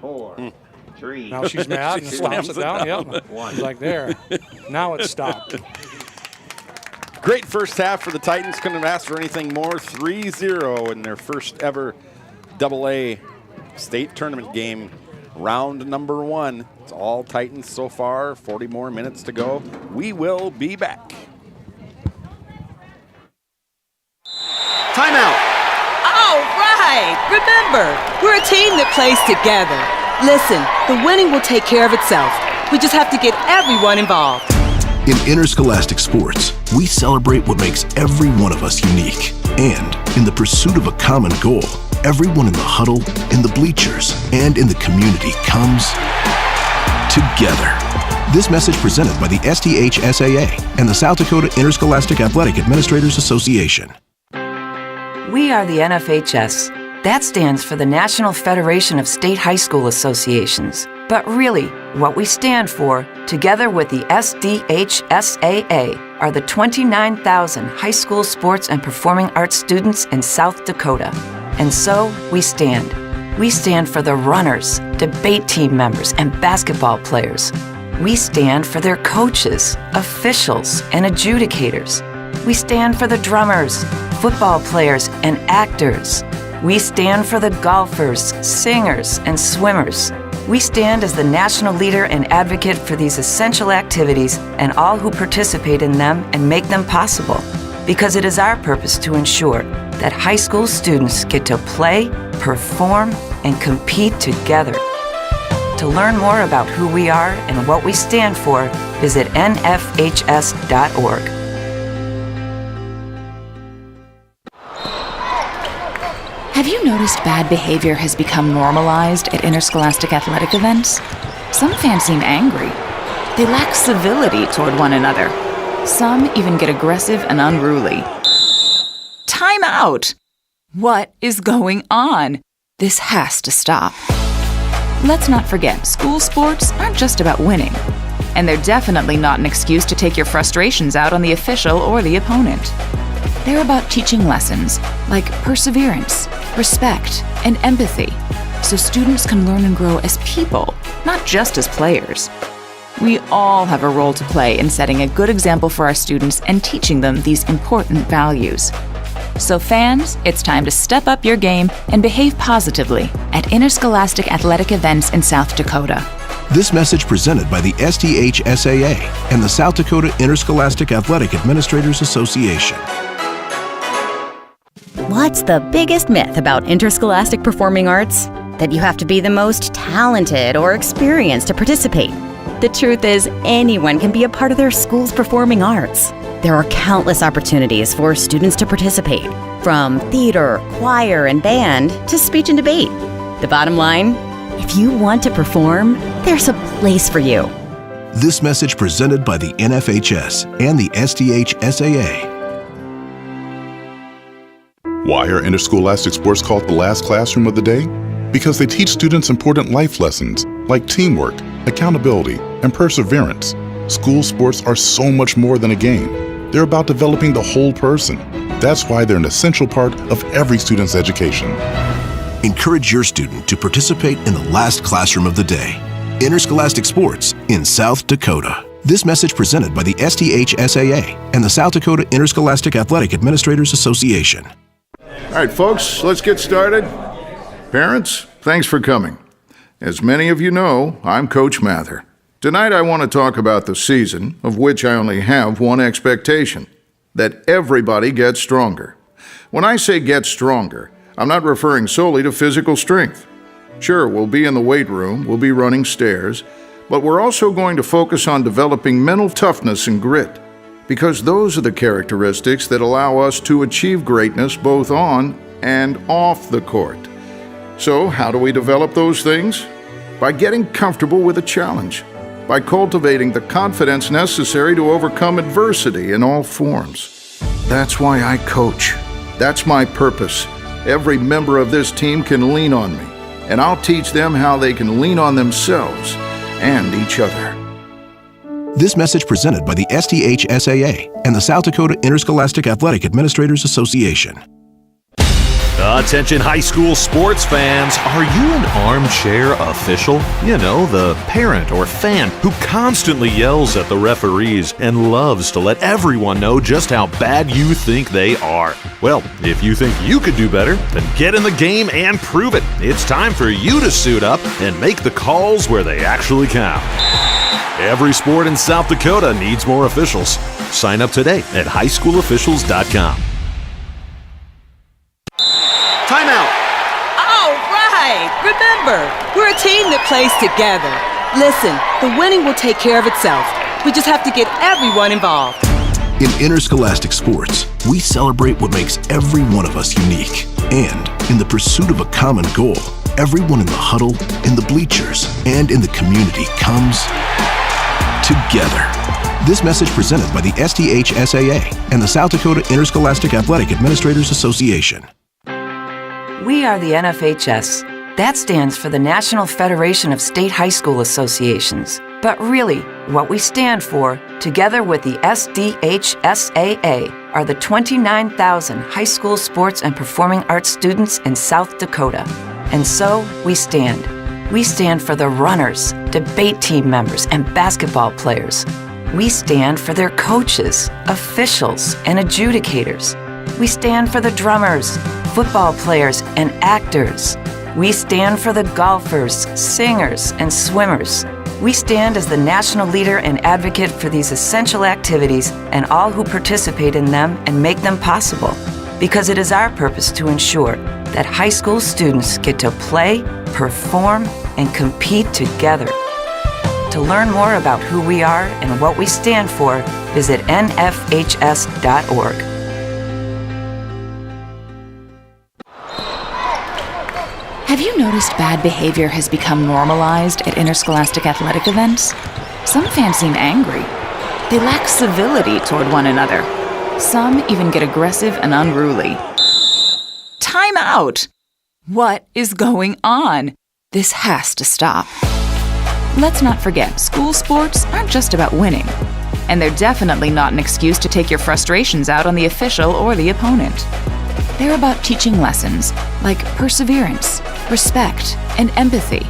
4. 3. Now she's mad and She stops slams it it down. down. Yep. She's like, there. Now it's stopped. Great first half for the Titans. Couldn't have asked for anything more. 3-0 in their first ever AA state tournament game. Round number 1. It's all Titans so far. 40 more minutes to go. We will be back. Timeout. All right. Remember, we're a team that plays together. Listen, the winning will take care of itself. We just have to get everyone involved. In interscholastic sports, we celebrate what makes every one of us unique. And in the pursuit of a common goal, everyone in the huddle, in the bleachers, and in the community comes together. This message presented by the SDHSAA and the South Dakota Interscholastic Athletic Administrators Association. We are the NFHS. That stands for the National Federation of State High School Associations. But really, what we stand for, together with the SDHSAA, are the 29,000 high school sports and performing arts students in South Dakota. And so, we stand. We stand for the runners, debate team members, and basketball players. We stand for their coaches, officials, and adjudicators. We stand for the drummers, football players, and actors. We stand for the golfers, singers, and swimmers. We stand as the national leader and advocate for these essential activities and all who participate in them and make them possible. Because it is our purpose to ensure that high school students get to play, perform, and compete together. To learn more about who we are and what we stand for, visit nfhs.org. Have you noticed bad behavior has become normalized at interscholastic athletic events? Some fans seem angry. They lack civility toward one another. Some even get aggressive and unruly. Time out! What is going on? This has to stop. Let's not forget, school sports aren't just about winning. And they're definitely not an excuse to take your frustrations out on the official or the opponent. They're about teaching lessons like perseverance, respect, and empathy, so students can learn and grow as people, not just as players. We all have a role to play in setting a good example for our students and teaching them these important values. So fans, it's time to step up your game and behave positively at interscholastic athletic events in South Dakota. This message presented by the SDHSAA and the South Dakota Interscholastic Athletic Administrators Association. What's the biggest myth about interscholastic performing arts? That you have to be the most talented or experienced to participate. The truth is, anyone can be a part of their school's performing arts. There are countless opportunities for students to participate, from theater, choir, and band to speech and debate. The bottom line, if you want to perform, there's a place for you. This message presented by the NFHS and the SDHSAA. Why are interscholastic sports called the last classroom of the day? Because they teach students important life lessons like teamwork, accountability, and perseverance. School sports are so much more than a game. They're about developing the whole person. That's why they're an essential part of every student's education. Encourage your student to participate in the last classroom of the day. Interscholastic sports in South Dakota. This message presented by the SDHSAA and the South Dakota Interscholastic Athletic Administrators Association. All right, folks, let's get started. Parents, thanks for coming. As many of you know, I'm Coach Mather. Tonight I want to talk about the season, of which I only have one expectation: that everybody gets stronger. When I say get stronger, I'm not referring solely to physical strength. Sure, we'll be in the weight room, we'll be running stairs, but we're also going to focus on developing mental toughness and grit, because those are the characteristics that allow us to achieve greatness both on and off the court. So, how do we develop those things? By getting comfortable with a challenge, by cultivating the confidence necessary to overcome adversity in all forms. That's why I coach. That's my purpose. Every member of this team can lean on me, and I'll teach them how they can lean on themselves and each other. This message presented by the SDHSAA and the South Dakota Interscholastic Athletic Administrators Association. Attention high school sports fans, are you an armchair official? You know, the parent or fan who constantly yells at the referees and loves to let everyone know just how bad you think they are. Well, if you think you could do better, then get in the game and prove it. It's time for you to suit up and make the calls where they actually count. Every sport in South Dakota needs more officials. Sign up today at highschoolofficials.com. Timeout. All right. Remember, we're a team that plays together. Listen, the winning will take care of itself. We just have to get everyone involved. In interscholastic sports, we celebrate what makes every one of us unique. And in the pursuit of a common goal, everyone in the huddle, in the bleachers, and in the community comes together. This message presented by the SDHSAA and the South Dakota Interscholastic Athletic Administrators Association. We are the NFHS. That stands for the National Federation of State High School Associations. But really, what we stand for, together with the SDHSAA, are the 29,000 high school sports and performing arts students in South Dakota. And so, we stand. We stand for the runners, debate team members, and basketball players. We stand for their coaches, officials, and adjudicators. We stand for the drummers, football players, and actors. We stand for the golfers, singers, and swimmers. We stand as the national leader and advocate for these essential activities and all who participate in them and make them possible, because it is our purpose to ensure that high school students get to play, perform, and compete together. To learn more about who we are and what we stand for, visit nfhs.org. Have you noticed bad behavior has become normalized at interscholastic athletic events? Some fans seem angry. They lack civility toward one another. Some even get aggressive and unruly. Time out! What is going on? This has to stop. Let's not forget, school sports aren't just about winning. And they're definitely not an excuse to take your frustrations out on the official or the opponent. They're about teaching lessons like perseverance, respect, and empathy,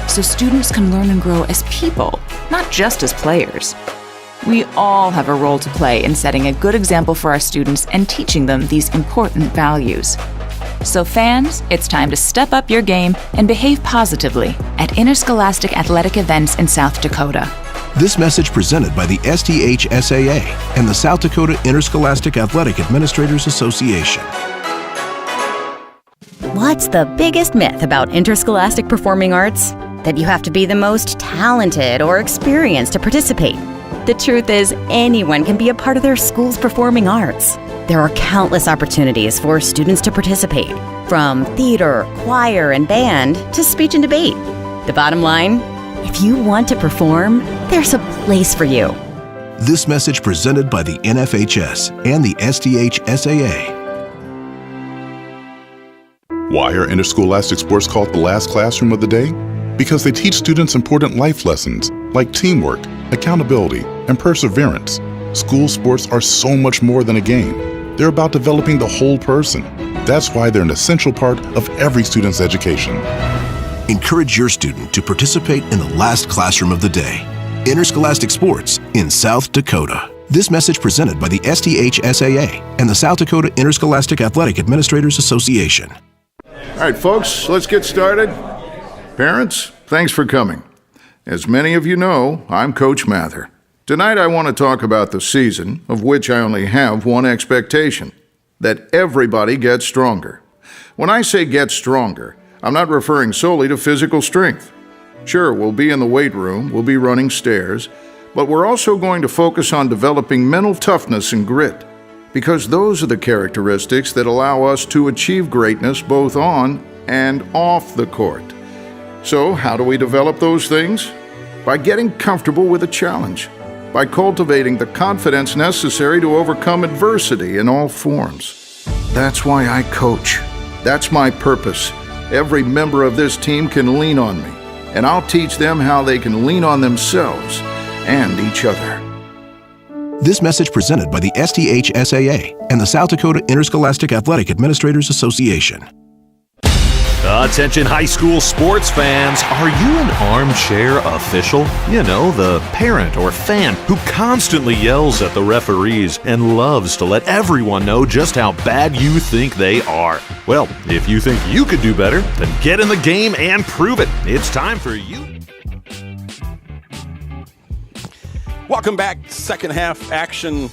so students can learn and grow as people, not just as players. We all have a role to play in setting a good example for our students and teaching them these important values. So fans, it's time to step up your game and behave positively at interscholastic athletic events in South Dakota. This message presented by the SDHSAA and the South Dakota Interscholastic Athletic Administrators Association. What's the biggest myth about interscholastic performing arts? That you have to be the most talented or experienced to participate. The truth is, anyone can be a part of their school's performing arts. There are countless opportunities for students to participate, from theater, choir, and band to speech and debate. The bottom line, if you want to perform, there's a place for you. This message presented by the NFHS and the SDHSAA. Why are interscholastic sports called the last classroom of the day? Because they teach students important life lessons like teamwork, accountability, and perseverance. School sports are so much more than a game. They're about developing the whole person. That's why they're an essential part of every student's education. Encourage your student to participate in the last classroom of the day. Interscholastic sports in South Dakota. This message presented by the SDHSAA and the South Dakota Interscholastic Athletic Administrators Association. All right, folks, let's get started. Parents, Thanks for coming. As many of you know, I'm Coach Mather. Tonight I want to talk about the season, of which I only have one expectation: that everybody gets stronger. When I say get stronger, I'm not referring solely to physical strength. Sure, we'll be in the weight room, we'll be running stairs, but we're also going to focus on developing mental toughness and grit, because those are the characteristics that allow us to achieve greatness both on and off the court. So, how do we develop those things? By getting comfortable with a challenge, by cultivating the confidence necessary to overcome adversity in all forms. That's why I coach. That's my purpose. Every member of this team can lean on me, and I'll teach them how they can lean on themselves and each other. This message presented by the SDHSAA and the South Dakota Interscholastic Athletic Administrators Association. Attention high school sports fans, are you an armchair official? You know, the parent or fan who constantly yells at the referees and loves to let everyone know just how bad you think they are. Well, if you think you could do better, then get in the game and prove it. It's time for you. Welcome back. Second half action.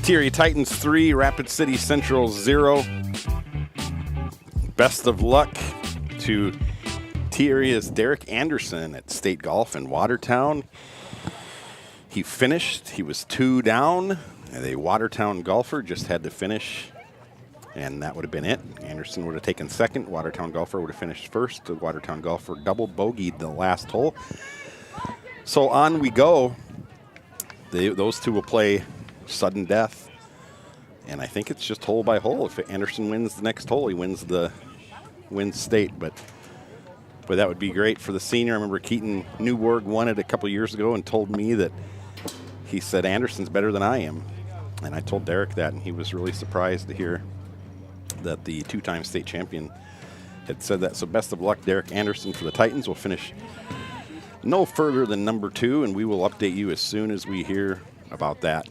Thierry Titans 3, Rapid City Central 0. Best of luck to Thierry as Derek Anderson at State Golf in Watertown. He finished. He was 2 down. And a Watertown golfer just had to finish, and that would have been it. Anderson would have taken second. Watertown golfer would have finished first. The Watertown golfer double bogeyed the last hole. So on we go. Those two will play sudden death. And I think it's just hole by hole. If Anderson wins the next hole, he wins state. But that would be great for the senior. I remember Keaton Newborg won it a couple years ago and told me that he said Anderson's better than I am. And I told Derek that, and he was really surprised to hear that the 2-time state champion had said that. So best of luck, Derek Anderson, for the Titans. Will finish no further than number 2, and we will update you as soon as we hear about that.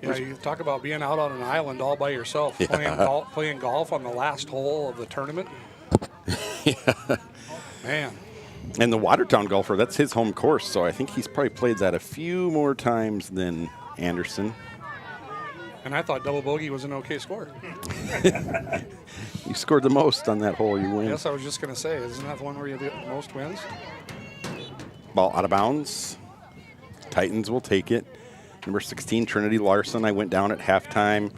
Yeah, you talk about being out on an island all by yourself, playing golf on the last hole of the tournament. Yeah. Man. And the Watertown golfer, that's his home course, so I think he's probably played that a few more times than Anderson. And I thought double bogey was an okay score. You scored the most on that hole, you win. Yes, I was just going to say, isn't that the one where you get the most wins? Ball out of bounds. Titans will take it. Number 16, Trinity Larson. I went down at halftime.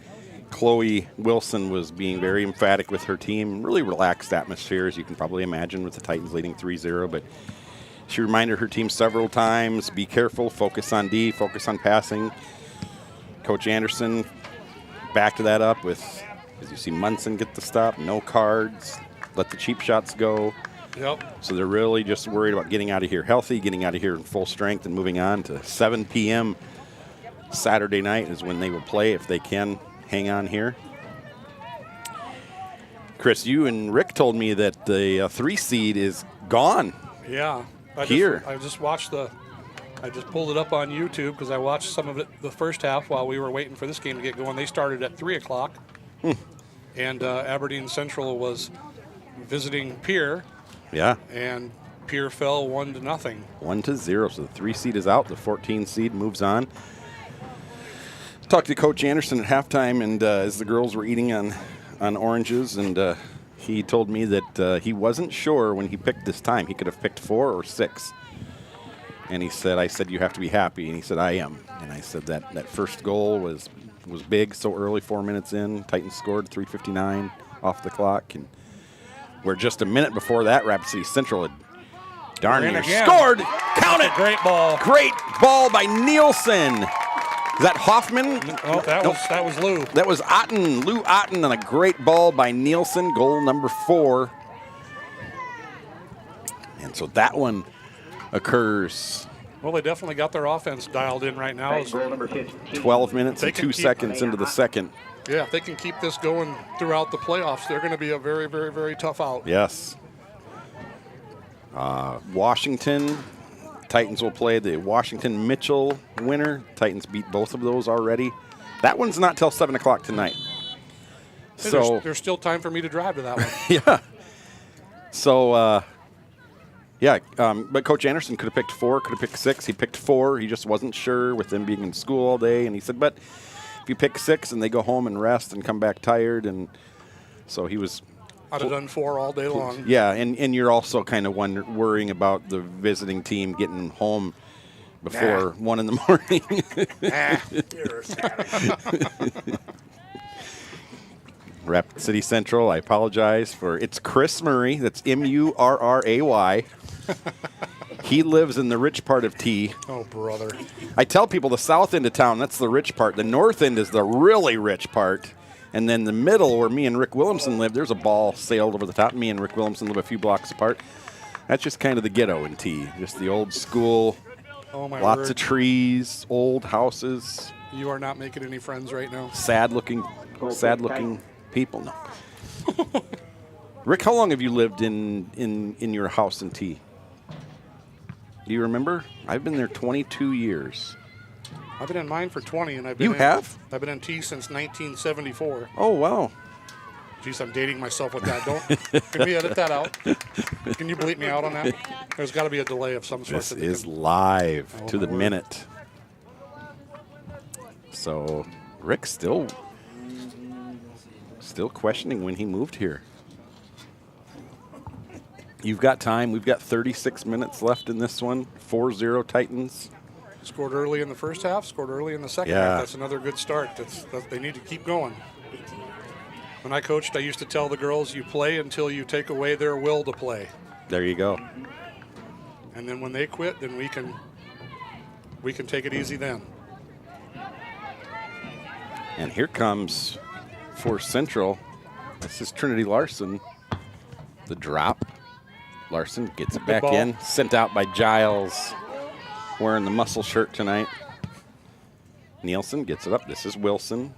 Chloe Wilson was being very emphatic with her team. Really relaxed atmosphere, as you can probably imagine, with the Titans leading 3-0. But she reminded her team several times, be careful, focus on D, focus on passing. Coach Anderson backed that up with, as you see, Munson get the stop, no cards, let the cheap shots go. Yep. So they're really just worried about getting out of here healthy, getting out of here in full strength, and moving on to 7 p.m. Saturday night is when they will play, if they can hang on here. Chris, you and Rick told me that the 3 seed is gone. Yeah. I just watched I just pulled it up on YouTube because I watched some of it the first half while we were waiting for this game to get going. They started at 3 o'clock. And Aberdeen Central was visiting Pierre. Yeah. And Pierre fell 1-0. 1-0. So the 3 seed is out. The 14 seed moves on. Talked to Coach Anderson at halftime, and as the girls were eating on oranges, and he told me that he wasn't sure when he picked this time. He could have picked 4 or 6. And he said, I said, you have to be happy. And he said, I am. And I said that first goal was big so early, 4 minutes in. Titans scored 3:59 off the clock. And we're just a minute before that, Rapid City Central had darn near scored. Count it. Great ball. Great ball by Nielsen. Is that Hoffman? Oh, that was Lou. That was Otten, Lou Otten, and a great ball by Nielsen, goal number 4. And so that one occurs. Well, they definitely got their offense dialed in right now. 12 minutes and 2 seconds into the second. Yeah, if they can keep this going throughout the playoffs, they're going to be a very, very, very tough out. Yes. Washington. Titans will play the Washington-Mitchell winner. Titans beat both of those already. That one's not till 7 o'clock tonight. Hey, so there's still time for me to drive to that one. Yeah. So Yeah, but Coach Anderson could have picked 4, could have picked 6. He picked 4. He just wasn't sure with them being in school all day. And he said, but if you pick 6 and they go home and rest and come back tired, and so he was. I'd have done 4 all day long. Yeah, and you're also kind of worrying about the visiting team getting home before 1 in the morning. Rapid City Central, I apologize for. It's Chris Murray. That's Murray. He lives in the rich part of T. Oh, brother. I tell people the south end of town, that's the rich part. The north end is the really rich part. And then the middle, where me and Rick Williamson live, there's a ball sailed over the top. Me and Rick Williamson live a few blocks apart. That's just kind of the ghetto in T. Just the old school, lots of trees, old houses. You are not making any friends right now. Sad-looking people. No. Rick, how long have you lived in your house in T? Do you remember? I've been there 22 years. I've been in mine for 20, and I've been have? I've been in T since 1974. Oh, wow. Geez, I'm dating myself with that. Can we edit that out? Can you bleep me out on that? There's got to be a delay of some sort. This is live to the minute. So Rick's still questioning when he moved here. You've got time. We've got 36 minutes left in this one. 4-0 Titans. Scored early in the first half, scored early in the second half. That's another good start. They need to keep going. When I coached, I used to tell the girls, you play until you take away their will to play. There you go. And then when they quit, then we can take it easy then. And here comes for Central. This is Trinity Larson. The drop. Larson gets it back in. Sent out by Giles, wearing the muscle shirt tonight. Nielsen gets it up. This is Wilson.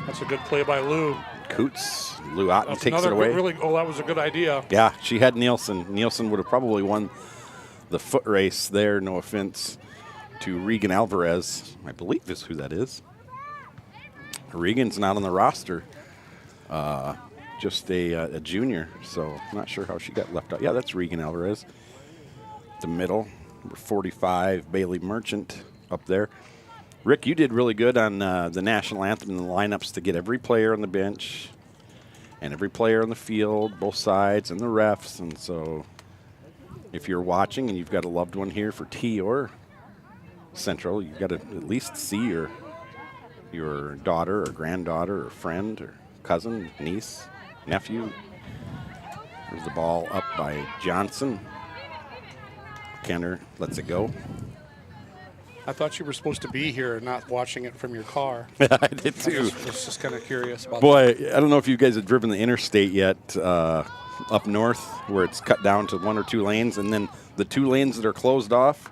That's a good play by Lou. Coots. Lou Otten takes it away. That was a good idea. Yeah, she had Nielsen. Nielsen would have probably won the foot race there, no offense to Regan Alvarez. I believe is who that is. Regan's not on the roster. Just a junior, so I'm not sure how she got left out. Yeah, that's Regan Alvarez. The middle, number 45, Bailey Merchant up there. Rick, you did really good on the national anthem and the lineups to get every player on the bench and every player on the field, both sides, and the refs. And so if you're watching and you've got a loved one here for T or Central, you've got to at least see your daughter or granddaughter or friend or cousin, niece, nephew. There's the ball up by Johnson. Kenner lets it go. I thought you were supposed to be here and not watching it from your car. I did too. I was just kind of curious about Boy, that. I don't know if you guys have driven the interstate yet up north where it's cut down to 1 or 2 lanes, and then the 2 lanes that are closed off,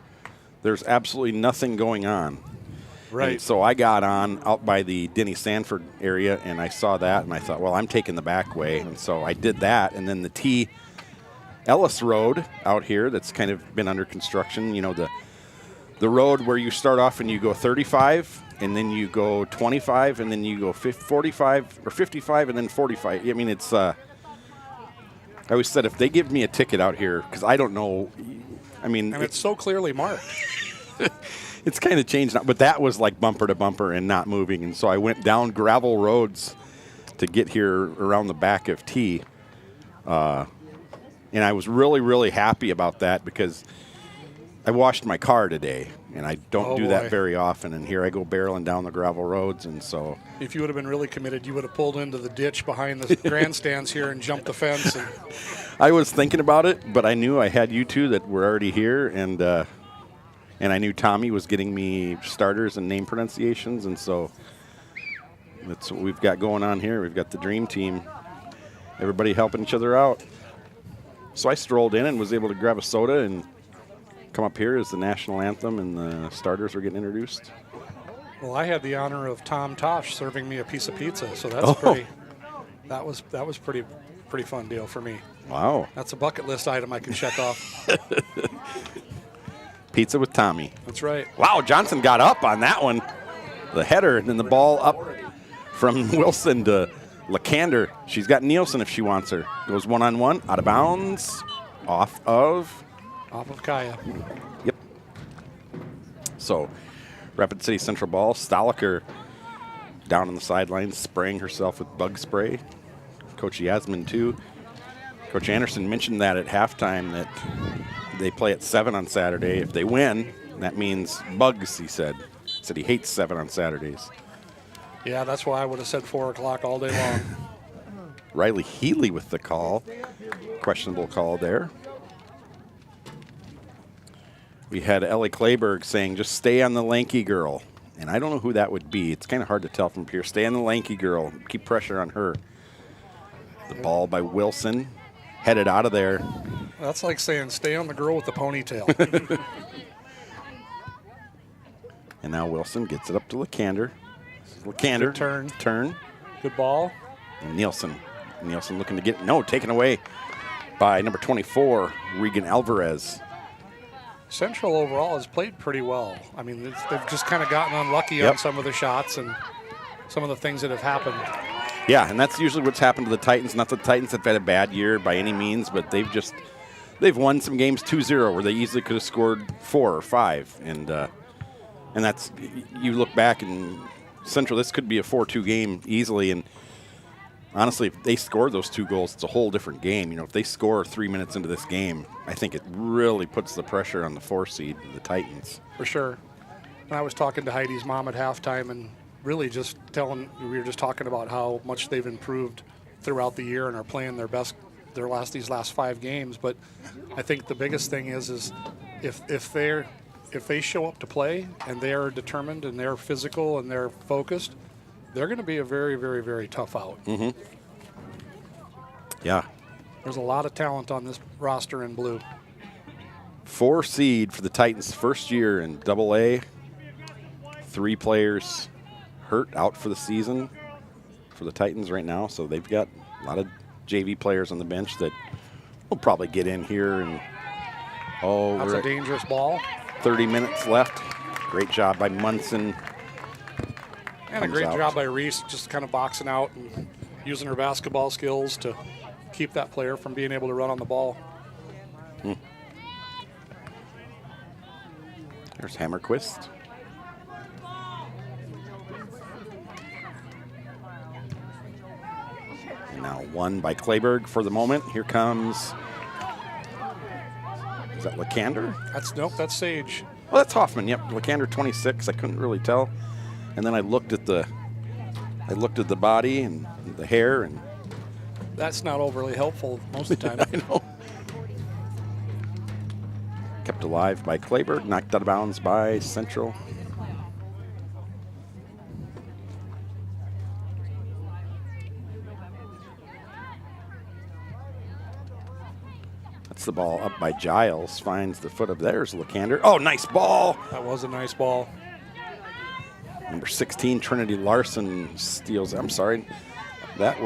there's absolutely nothing going on. Right. And so I got on out by the Denny Sanford area, and I saw that, and I thought, well, I'm taking the back way. And so I did that, and then the T. Ellis Road out here that's kind of been under construction, you know, the road where you start off and you go 35, and then you go 25, and then you go 45 or 55, and then 45. I mean, it's I always said if they give me a ticket out here, because I don't know, I mean. And it's so clearly marked. It's kind of changed now, but that was like bumper to bumper and not moving. And so I went down gravel roads to get here around the back of T. And I was really, really happy about that because I washed my car today, and I don't do that very often. And here I go barreling down the gravel roads, and so. If you would have been really committed, you would have pulled into the ditch behind the grandstands here and jumped the fence. And I was thinking about it, but I knew I had you two that were already here, and I knew Tommy was getting me starters and name pronunciations, and so that's what we've got going on here. We've got the dream team, everybody helping each other out. So I strolled in and was able to grab a soda and come up here as the national anthem and the starters are getting introduced. Well, I had the honor of Tom Tosh serving me a piece of pizza, so that's pretty. That was pretty fun deal for me. Wow, that's a bucket list item I can check off. Pizza with Tommy. That's right. Wow, Johnson got up on that one. The header and then the ball up from Wilson to Lakander, she's got Nielsen if she wants her. Goes one-on-one, out of bounds, off of Kaya. Yep. So, Rapid City Central ball. Stoliker down on the sidelines, spraying herself with bug spray. Coach Yasmin, too. Coach Anderson mentioned that at halftime that they play at 7 on Saturday. If they win, that means bugs, he said. He said he hates 7 on Saturdays. Yeah, that's why I would have said 4 o'clock all day long. Riley Healy with the call. Questionable call there. We had Ellie Clayberg saying, just stay on the lanky girl. And I don't know who that would be. It's kind of hard to tell from here. Stay on the lanky girl. Keep pressure on her. The ball by Wilson. Headed out of there. That's like saying, stay on the girl with the ponytail. And now Wilson gets it up to Lakander. Lakander. Good turn. Good ball. And Nielsen looking to get, taken away by number 24, Regan Alvarez. Central overall has played pretty well. I mean, they've just kind of gotten unlucky on some of the shots and some of the things that have happened. Yeah, and that's usually what's happened to the Titans. Not that the Titans have had a bad year by any means, but they've won some games 2-0 where they easily could have scored 4 or 5. And that's, you look back and Central, this could be a 4-2 game easily. And honestly, if they score those 2 goals, it's a whole different game. If they score 3 minutes into this game, I think it really puts the pressure on the 4 seed, the Titans. For sure. And I was talking to Heidi's mom at halftime and really just we were just talking about how much they've improved throughout the year and are playing their best these last 5 games. But I think the biggest thing is if they show up to play and they are determined and they're physical and they're focused, they're going to be a very, very, very tough out. Mm-hmm. Yeah. There's a lot of talent on this roster in blue. 4 seed for the Titans, first year in AA. 3 players hurt, out for the season for the Titans right now. So they've got a lot of JV players on the bench that will probably get in here. And that's a dangerous ball. 30 minutes left. Great job by Munson. And a great job by Reese, just kind of boxing out and using her basketball skills to keep that player from being able to run on the ball. There's Hammerquist. And now won by Clayberg for the moment. Here comes, is that Lakander? That's Sage. Oh, that's Hoffman. Yep, Lakander 26. I couldn't really tell. And then I looked at the body and the hair, and that's not overly helpful most of the time. I know. Kept alive by Clayberg, knocked out of bounds by Central. That's the ball up by Giles, finds the foot of theirs, Lakander. Oh, nice ball. That was a nice ball. Number 16, Trinity Larson steals. I'm sorry. That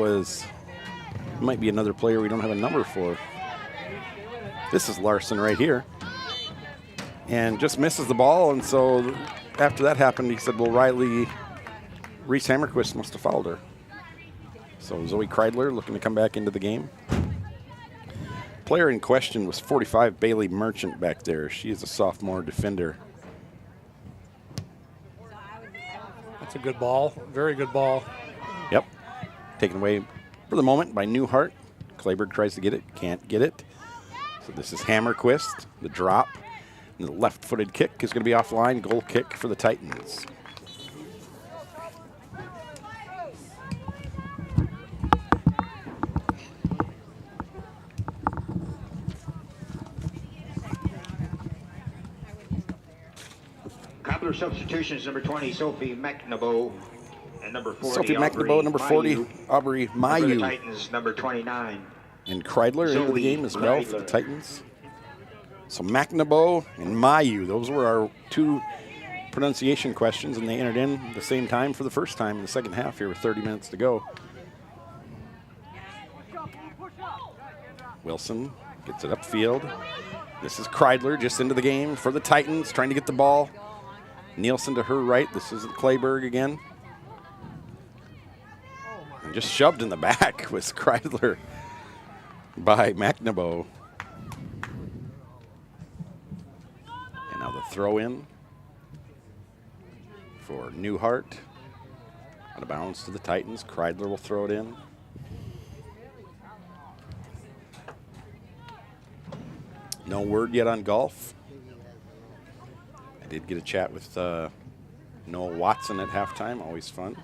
might be another player we don't have a number for. This is Larson right here. And just misses the ball. And so after that happened, he said, well, Reese Hammerquist must have fouled her. So Zoe Kreidler looking to come back into the game. Player in question was 45, Bailey Merchant back there. She is a sophomore defender. That's a good ball. Very good ball. Yep. Taken away for the moment by Newhart. Clayberg tries to get it. Can't get it. So this is Hammerquist. The drop. And the left-footed kick is going to be offline. Goal kick for the Titans. Cobbler substitutions, number 20, Sophie McNabo, and number 40, Sophie McNabo, number 40, Aubrey Mayu. For the Titans, number 29. And Kreidler into the game as well for the Titans. So McNabo and Mayu, those were our 2 pronunciation questions, and they entered in the same time for the first time in the second half here with 30 minutes to go. Wilson gets it upfield. This is Kreidler just into the game for the Titans, trying to get the ball. Nielsen to her right. This is Clayberg again. And just shoved in the back was Kreidler by McNabo. And now the throw in for Newhart. Out of bounds to the Titans. Kreidler will throw it in. No word yet on golf. I did get a chat with Noah Watson at halftime. Always fun.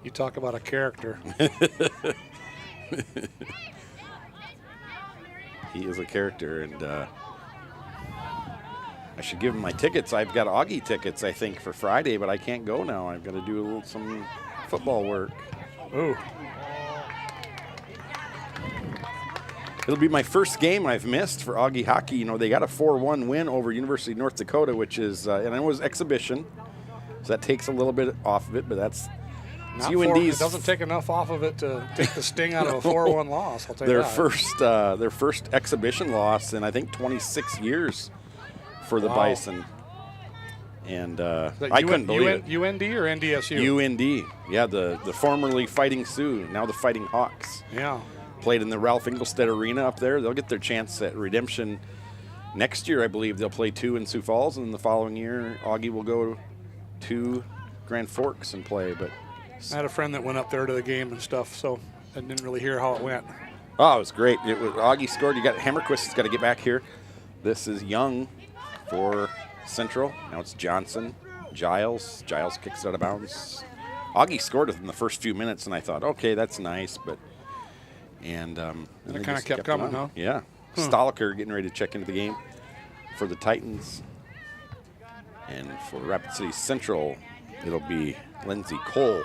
You talk about a character. He is a character, and I should give him my tickets. I've got Augie tickets, I think, for Friday, but I can't go now. I've got to do some football work. Ooh. It'll be my first game I've missed for Augie hockey. You know, they got a 4-1 win over University of North Dakota, which is, and it was exhibition, so that takes a little bit off of it, but that's UND's. It doesn't take enough off of it to take the sting out of a 4-1 loss. I'll tell you that. Their first exhibition loss in I think 26 years for the Bison, and I couldn't believe it. UND or NDSU? UND, yeah, the formerly Fighting Sioux, now the Fighting Hawks. Yeah, played in the Ralph Engelstead Arena up there. They'll get their chance at redemption next year. I believe they'll play 2 in Sioux Falls, and the following year Augie will go to Grand Forks and play. But I had a friend that went up there to the game and stuff, so I didn't really hear how it went. Oh, it was great. Augie scored. You got Hammerquist has got to get back here. This is Young for Central. Now it's Johnson. Giles kicks it out of bounds. Augie scored within the first few minutes, and I thought, okay, that's nice, but and it kind of kept coming, huh? Yeah. Stoliker getting ready to check into the game for the Titans, and for Rapid City Central, it'll be Lindsey Cole.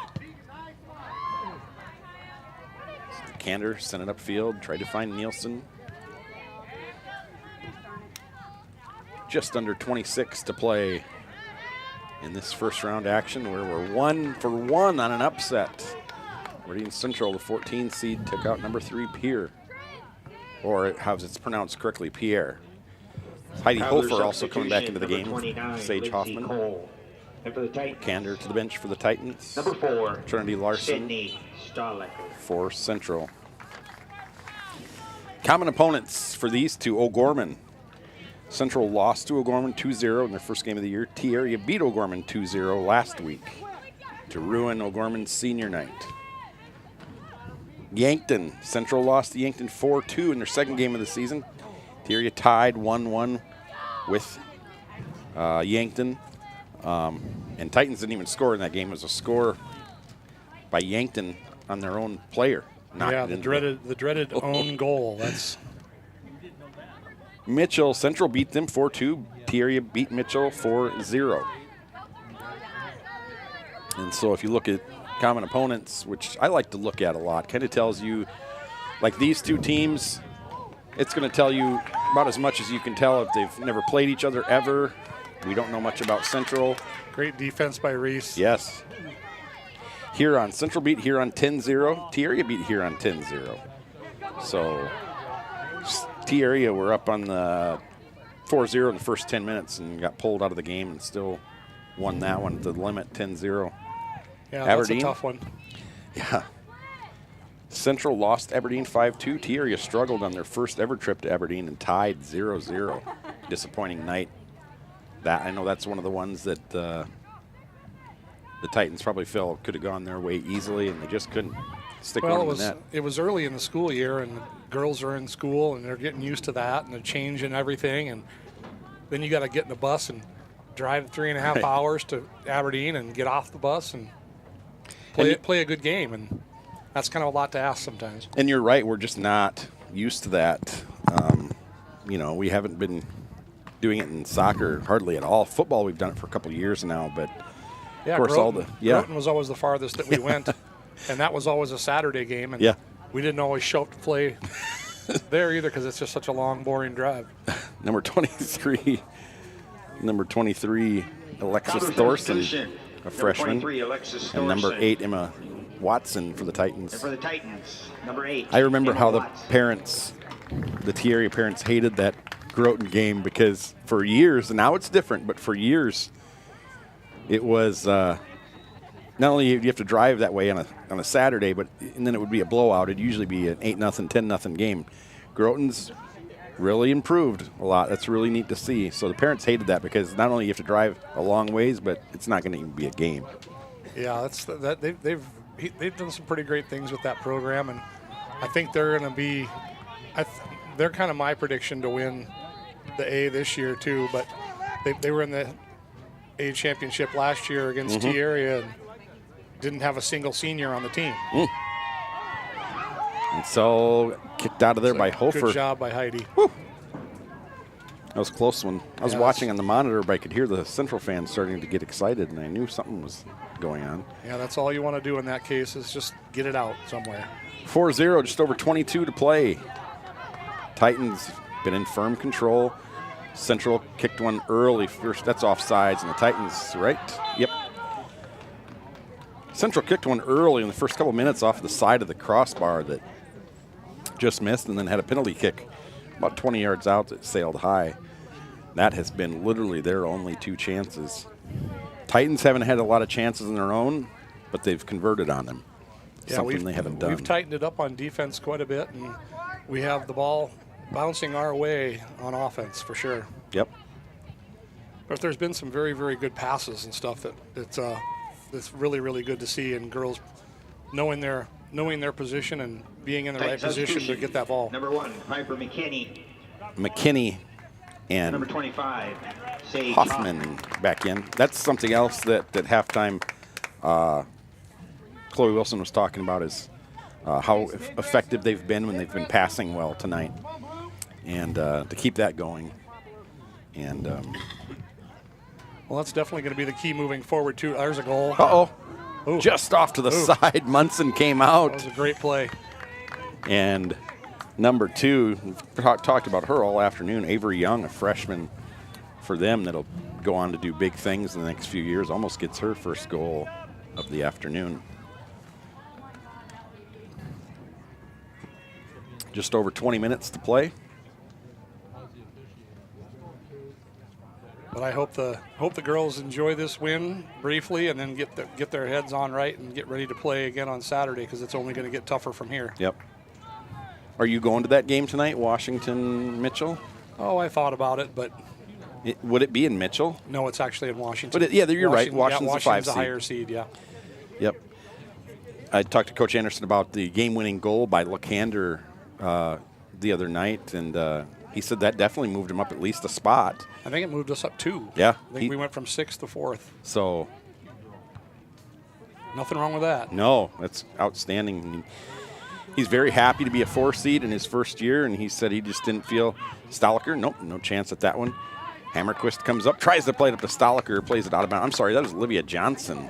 Kander sent it upfield, tried to find Nielsen. Just under 26 to play in this first round action, where we're 1-for-1 on an upset. Meridian Central, the 14 seed, took out number 3 Pierre, or how's it's pronounced correctly, Pierre. Heidi Hofer also coming back into the game. Sage Hoffman. Kander to the bench for the Titans. Number 4, Trinity Larson Sydney Stoliker for Central. Common opponents for these two: O'Gorman. Central lost to O'Gorman 2-0 in their first game of the year. T-Area beat O'Gorman 2-0 last week to ruin O'Gorman's senior night. Yankton. Central lost to Yankton 4-2 in their second game of the season. T-Area tied 1-1 with Yankton. And Titans didn't even score in that game. It was a score by Yankton on their own player. Yeah, the dreaded own goal. That's Mitchell. Central beat them 4-2. T-Area beat Mitchell 4-0. And so if you look at common opponents, which I like to look at a lot, kind of tells you, like these two teams, it's going to tell you about as much as you can tell if they've never played each other ever. We don't know much about Central. Great defense by Reese. Yes. Huron. Central beat Huron 10-0. T-Area beat Huron 10-0. So T-Area were up on the 4-0 in the first 10 minutes and got pulled out of the game and still won that one at the limit 10-0. Yeah, Aberdeen, that's a tough one. Yeah. Central lost Aberdeen 5-2. T-Area struggled on their first ever trip to Aberdeen and tied 0-0. Disappointing night. I know that's one of the ones that the Titans probably felt could have gone their way easily, and they just couldn't stick one in the net. It was early in the school year, and the girls are in school, and they're getting used to that, and they're changing everything, and then you got to get in the bus and drive 3.5 hours to Aberdeen and get off the bus and play a good game, and that's kind of a lot to ask sometimes. And you're right, we're just not used to that. We haven't been doing it in soccer hardly at all. Football, we've done it for a couple of years now, but yeah, of course Groton was always the farthest that we went, and that was always a Saturday game, and we didn't always show up to play there either because it's just such a long, boring drive. Number 23, Alexis Thorson, a freshman, and number 8, Emma Watson for the Titans. And for the Titans, number 8. I remember Emma how Watson. the T-Area parents hated that Groton game because for years, and now it's different, but for years it was not only do you have to drive that way on a Saturday, and then it would be a blowout. It'd usually be an 8-0, 10-0 game. Groton's really improved a lot. That's really neat to see. So the parents hated that because not only you have to drive a long ways, but it's not going to even be a game. Yeah, they've done some pretty great things with that program, and I think they're going to be. They're kind of my prediction to win the A this year too. But they were in the A championship last year against T area and didn't have a single senior on the team. And so kicked out of there by Hofer. Good job by Heidi. Woo. That was a close one. I was watching on the monitor, but I could hear the Central fans starting to get excited, and I knew something was going on. Yeah, that's all you want to do in that case is just get it out somewhere. 4-0, just over 22 to play. Titans been in firm control. Central kicked one early first. That's offsides, and the Titans, right? Yep. Central kicked one early in the first couple minutes off the side of the crossbar that just missed, and then had a penalty kick about 20 yards out that sailed high. That has been literally their only 2 chances. Titans haven't had a lot of chances in their own, but they've converted on them. Yeah, something they haven't done. We've tightened it up on defense quite a bit, and we have the ball bouncing our way on offense for sure. Yep. But there's been some very, very good passes and stuff that's really, really good to see, and girls knowing their position and being in the right position to get that ball. Number 1, Piper McKinney. McKinney and number 25, Sage Hoffman back in. That's something else that halftime Chloe Wilson was talking about is how effective they've been when they've been passing well tonight, and to keep that going. And well, that's definitely going to be the key moving forward too. There's a goal. Ooh. Just off to the side. Munson came out. That was a great play. And number 2, we've talked about her all afternoon, Avery Young, a freshman for them that'll go on to do big things in the next few years, almost gets her first goal of the afternoon. Just over 20 minutes to play. But I hope the girls enjoy this win briefly, and then get their heads on right and get ready to play again on Saturday, because it's only going to get tougher from here. Yep. Are you going to that game tonight, Washington Mitchell? Oh, I thought about it, but would it be in Mitchell? No, it's actually in Washington. But you're right. Washington's a 5 seed. A higher seed, yeah. Yep. I talked to Coach Anderson about the game-winning goal by Lakander the other night, and he said that definitely moved him up at least a spot. I think it moved us up 2. Yeah. I think we went from 6th to 4th. So nothing wrong with that. No, that's outstanding. He's very happy to be a 4 seed in his first year, and he said he just didn't feel Stoliker. Nope, no chance at that one. Hammerquist comes up, tries to play it up to Stoliker, plays it out of bounds. I'm sorry, that was Olivia Johnson.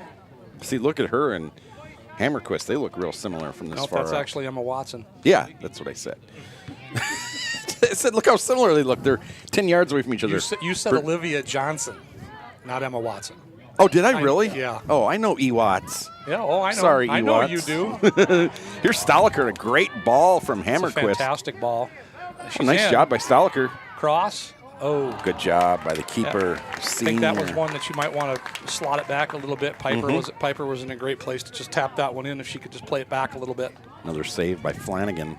See, look at her and Hammerquist. They look real similar from this far that's out. actually Emma Watson. Yeah, that's what I said. I said, look how similar they look. They're 10 yards away from each other. You said Olivia Johnson, not Emma Watson. Oh, did I really? Yeah. Oh, I know Ewatts. Yeah, I know. Sorry, Ewatts. I know you do. Here's Stoliker, a great ball from Hammerquist. It's a fantastic ball. Nice job by Stoliker. Cross. Oh. Good job by the keeper. Yeah. I think that was one that you might want to slot it back a little bit. Piper was in a great place to just tap that one in if she could just play it back a little bit. Another save by Flanagan.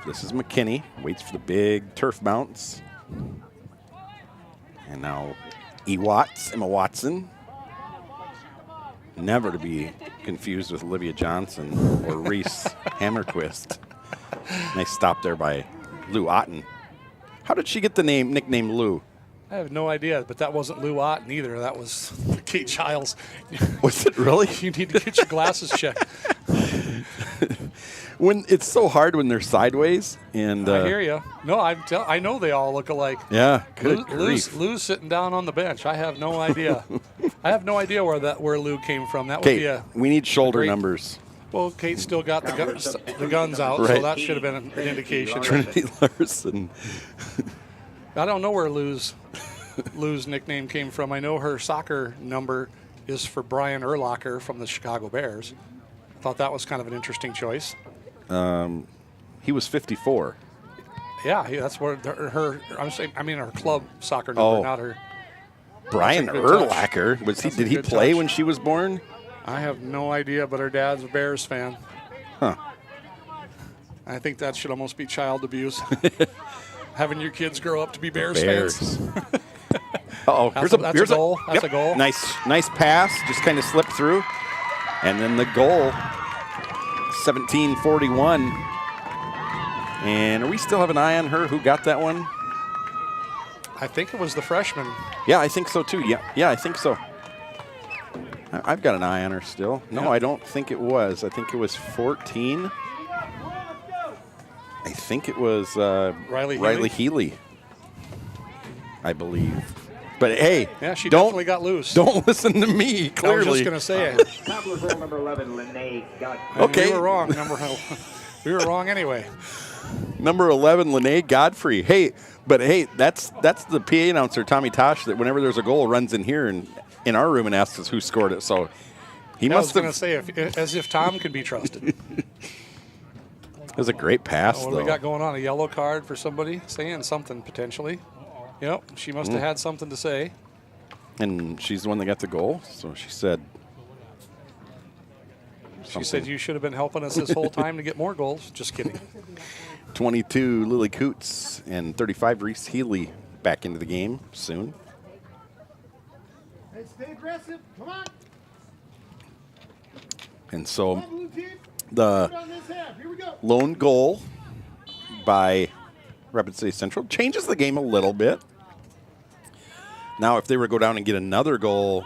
This is McKinney. Waits for the big turf bounce. And now Emma Watson. Never to be confused with Olivia Johnson or Reese Hammerquist. Nice stop there by Lou Otten. How did she get the nickname Lou? I have no idea, but that wasn't Lou Otten either. That was Kate Childs. Was it really? You need to get your glasses checked. When it's so hard when they're sideways, and I hear you. No, I know they all look alike. Yeah, good grief. Lou's sitting down on the bench. I have no idea. I have no idea where Lou came from. That would be we need shoulder numbers. Well, Kate still got the guns out, so that should have been an indication. Trinity Larson. I don't know where Lou's nickname came from. I know her soccer number is for Brian Urlacher from the Chicago Bears. I thought that was kind of an interesting choice. He was 54. Yeah, that's where her club soccer number, not her. Brian Urlacher, did he play when she was born? I have no idea, but her dad's a Bears fan. Huh. I think that should almost be child abuse. Having your kids grow up to be Bears fans. Uh-oh, here's a goal. That's a goal. Nice pass, just kind of slipped through. And then the goal, 17-41. And are we still have an eye on her? Who got that one? I think it was the freshman. Yeah, I think so too. Yeah, I think so. I've got an eye on her still. No, yeah. I don't think it was. I think it was 14. I think it was Riley Healy, I believe. But hey, yeah, she definitely got loose. Don't listen to me. Clearly, I was just gonna say it. Number 11, Lene Godfrey. Okay, we were wrong. We were wrong anyway. Number 11, Lene Godfrey. Hey, that's the PA announcer, Tommy Tosh, that whenever there's a goal, runs in here and in our room and asks us who scored it. So he must have. I was going to say, as if Tom can be trusted. It was a great pass. What do we got going on? A yellow card for somebody saying something potentially. Yep, she must have had something to say. And she's the one that got the goal, so she said. She said you should have been helping us this whole time to get more goals. Just kidding. 22, Lily Coots, and 35, Reese Healy back into the game soon. Hey, stay aggressive. Come on. And so the lone goal by Rapid City Central changes the game a little bit. Now, if they were to go down and get another goal.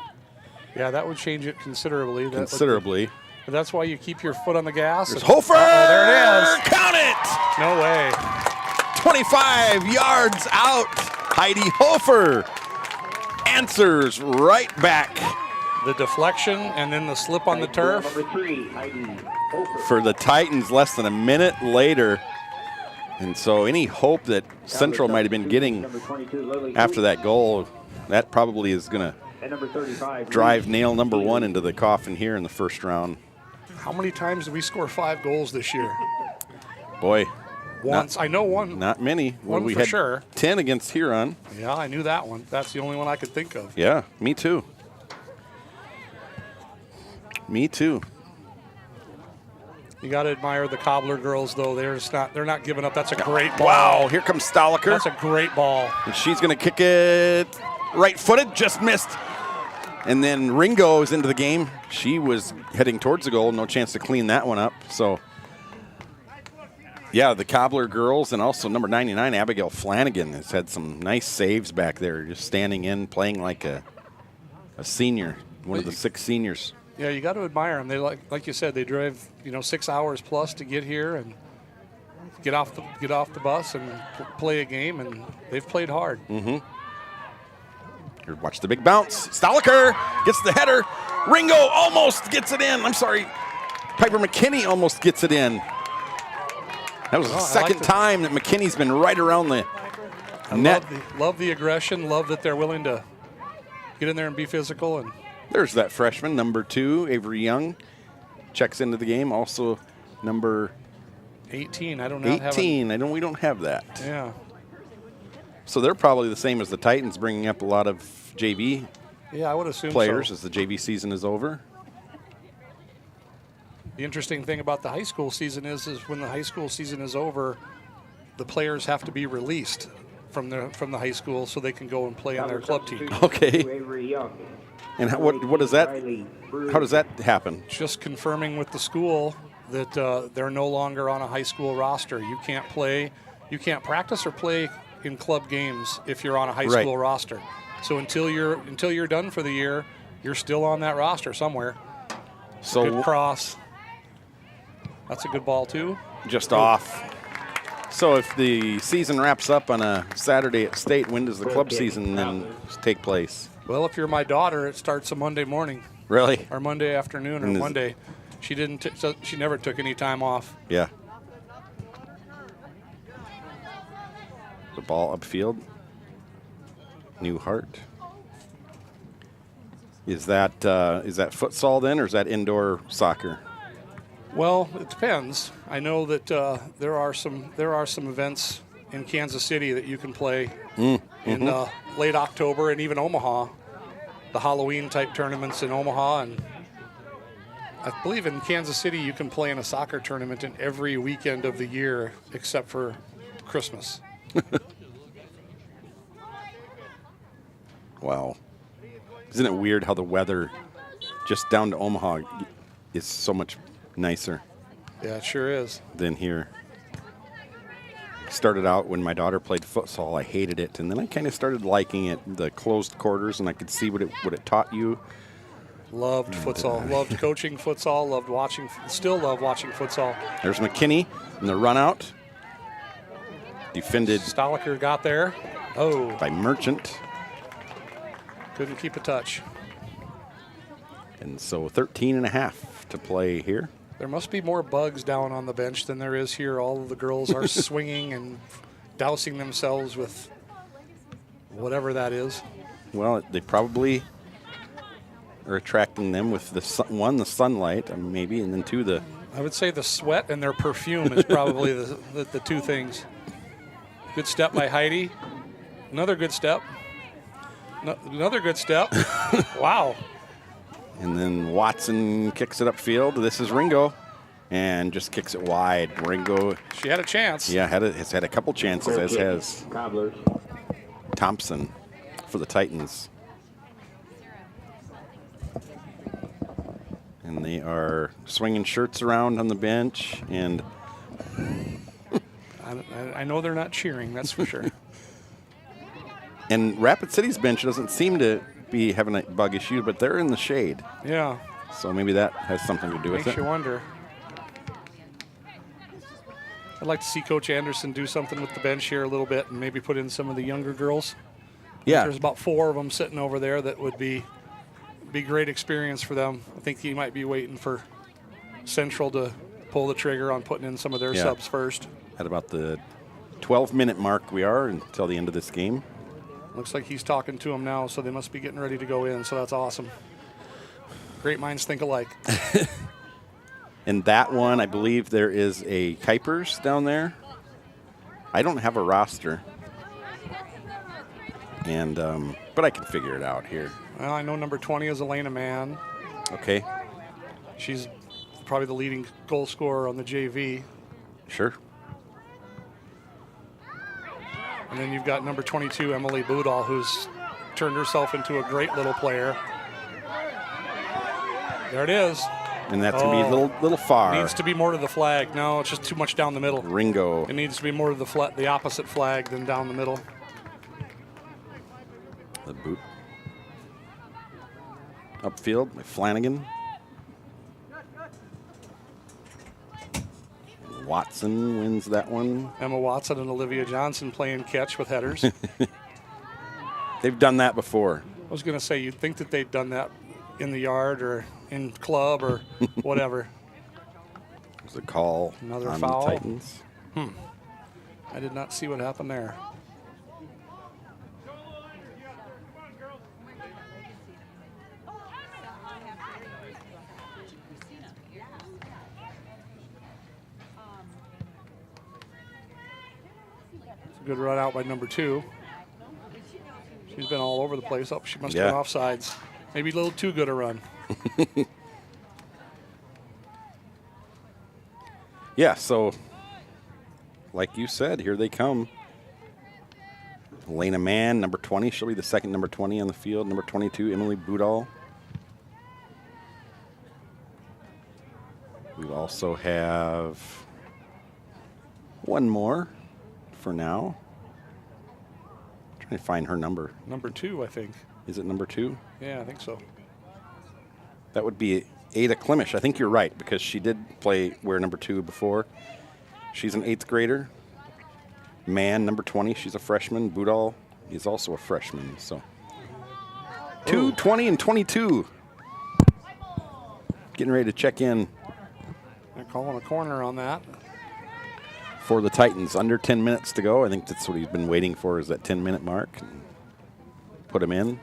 Yeah, that would change it considerably. But that's why you keep your foot on the gas. There's Hofer! There it is. Count it! No way. 25 yards out. Heidi Hofer answers right back. The deflection and then the slip on the turf. For the Titans, less than a minute later. And so any hope that Central might have been getting after that goal, that probably is going to drive nail number 1 into the coffin here in the first round. How many times did we score 5 goals this year? Boy. Once. I know one. Not many. One we for had sure. 10 against Huron. Yeah, I knew that one. That's the only one I could think of. Yeah, me too. Me too. You got to admire the Cobbler girls, though. They're not giving up. That's a great ball. Wow, here comes Stoliker. That's a great ball. And she's going to kick it right-footed, just missed. And then Ringo is into the game. She was heading towards the goal, no chance to clean that one up. So, yeah, the Cobbler girls and also number 99, Abigail Flanagan, has had some nice saves back there, just standing in, playing like a senior, one of the 6 seniors. Yeah, you got to admire them. They like you said, they drive 6 hours plus to get here and get off the bus and play a game, and they've played hard. Mm-hmm. Here, watch the big bounce. Stoliker gets the header. Ringo almost gets it in. I'm sorry, Piper McKinney almost gets it in. That was the second time that McKinney's been right around the net. Love the aggression. Love that they're willing to get in there and be physical. And there's that freshman, number 2, Avery Young, checks into the game. Also, number 18. I don't know. 18. We don't have that. Yeah. So they're probably the same as the Titans, bringing up a lot of JV. Yeah, I would assume players so. As the JV season is over. The interesting thing about the high school season is when the high school season is over, the players have to be released from the high school so they can go and play on their club team. Okay. And what does that? How does that happen? Just confirming with the school that they're no longer on a high school roster. You can't practice or play in club games if you're on a high school roster. So until you're done for the year, you're still on that roster somewhere. So good cross. That's a good ball too. Just off. So if the season wraps up on a Saturday at State, when does the club season then take place? Well, if you're my daughter, it starts a Monday morning. Really? Or Monday afternoon or Monday. She she never took any time off. Yeah. The ball upfield. Newhart. Is that futsal then, or is that indoor soccer? Well, it depends. I know that there are some events in Kansas City that you can play in late October and even Omaha the Halloween type tournaments in Omaha, and I believe in Kansas City you can play in a soccer tournament in every weekend of the year except for Christmas. Wow. Isn't it weird how the weather just down to Omaha is so much nicer? Yeah, it sure is. Than here. Started out when my daughter played futsal, I hated it, and then I kind of started liking it, the closed quarters, and I could see what it taught you. Loved futsal, loved coaching futsal, loved watching, still love watching futsal. There's McKinney in the run out. Defended. Stoliker got there. Oh. By Merchant. Couldn't keep a touch. And so 13.5 to play here. There must be more bugs down on the bench than there is here. All of the girls are swinging and dousing themselves with whatever that is. Well, they probably are attracting them with the sunlight, maybe, and then two, I would say the sweat and their perfume is probably the two things. Good step by Heidi. Another good step. Another good step. Wow. And then Watson kicks it upfield. This is Ringo, and just kicks it wide. Ringo. She had a chance. Yeah, has had a couple chances, as has Thompson for the Titans. And they are swinging shirts around on the bench, and I know they're not cheering, that's for sure. And Rapid City's bench doesn't seem to be having a bug issue, but they're in the shade. Yeah. So maybe that has something to do with it. Makes you wonder. I'd like to see Coach Anderson do something with the bench here a little bit and maybe put in some of the younger girls. Yeah. There's about 4 of them sitting over there that would be great experience for them. I think he might be waiting for Central to pull the trigger on putting in some of their subs first. At about the 12-minute mark we are until the end of this game. Looks like he's talking to them now, so they must be getting ready to go in, so that's awesome. Great minds think alike. And that one, I believe there is a Kuipers down there. I don't have a roster. And but I can figure it out here. Well, I know number 20 is Elena Mann. Okay. She's probably the leading goal scorer on the JV. Sure. And then you've got number 22, Emily Budal, who's turned herself into a great little player. There it is. And that's going to be a little far. Needs to be more to the flag. No, it's just too much down the middle. Ringo. It needs to be more to the opposite flag than down the middle. The boot. Upfield by Flanagan. Watson wins that one. Emma Watson and Olivia Johnson playing catch with headers. They've done that before. I was going to say, you'd think that they'd done that in the yard or in club or whatever. There's a call Another on foul. the Titans. I did not see what happened there. Good run out by number 2. She's been all over the place. Oh, she must have been offsides. Maybe a little too good a run. Yeah, so like you said, here they come. Elena Mann, number 20. She'll be the second number 20 on the field. Number 22, Emily Budal. We also have one more for now. I'm trying to find her number. Number 2, I think. Is it number 2? Yeah, I think so. That would be Ada Klimish. I think you're right, because she did wear number 2 before. She's an 8th grader. Mann, number 20, she's a freshman. Budal is also a freshman. So 2, 20, and 22. Getting ready to check in. They're calling a corner on that. For the Titans, under 10 minutes to go. I think that's what he's been waiting for, is that 10-minute mark. Put him in.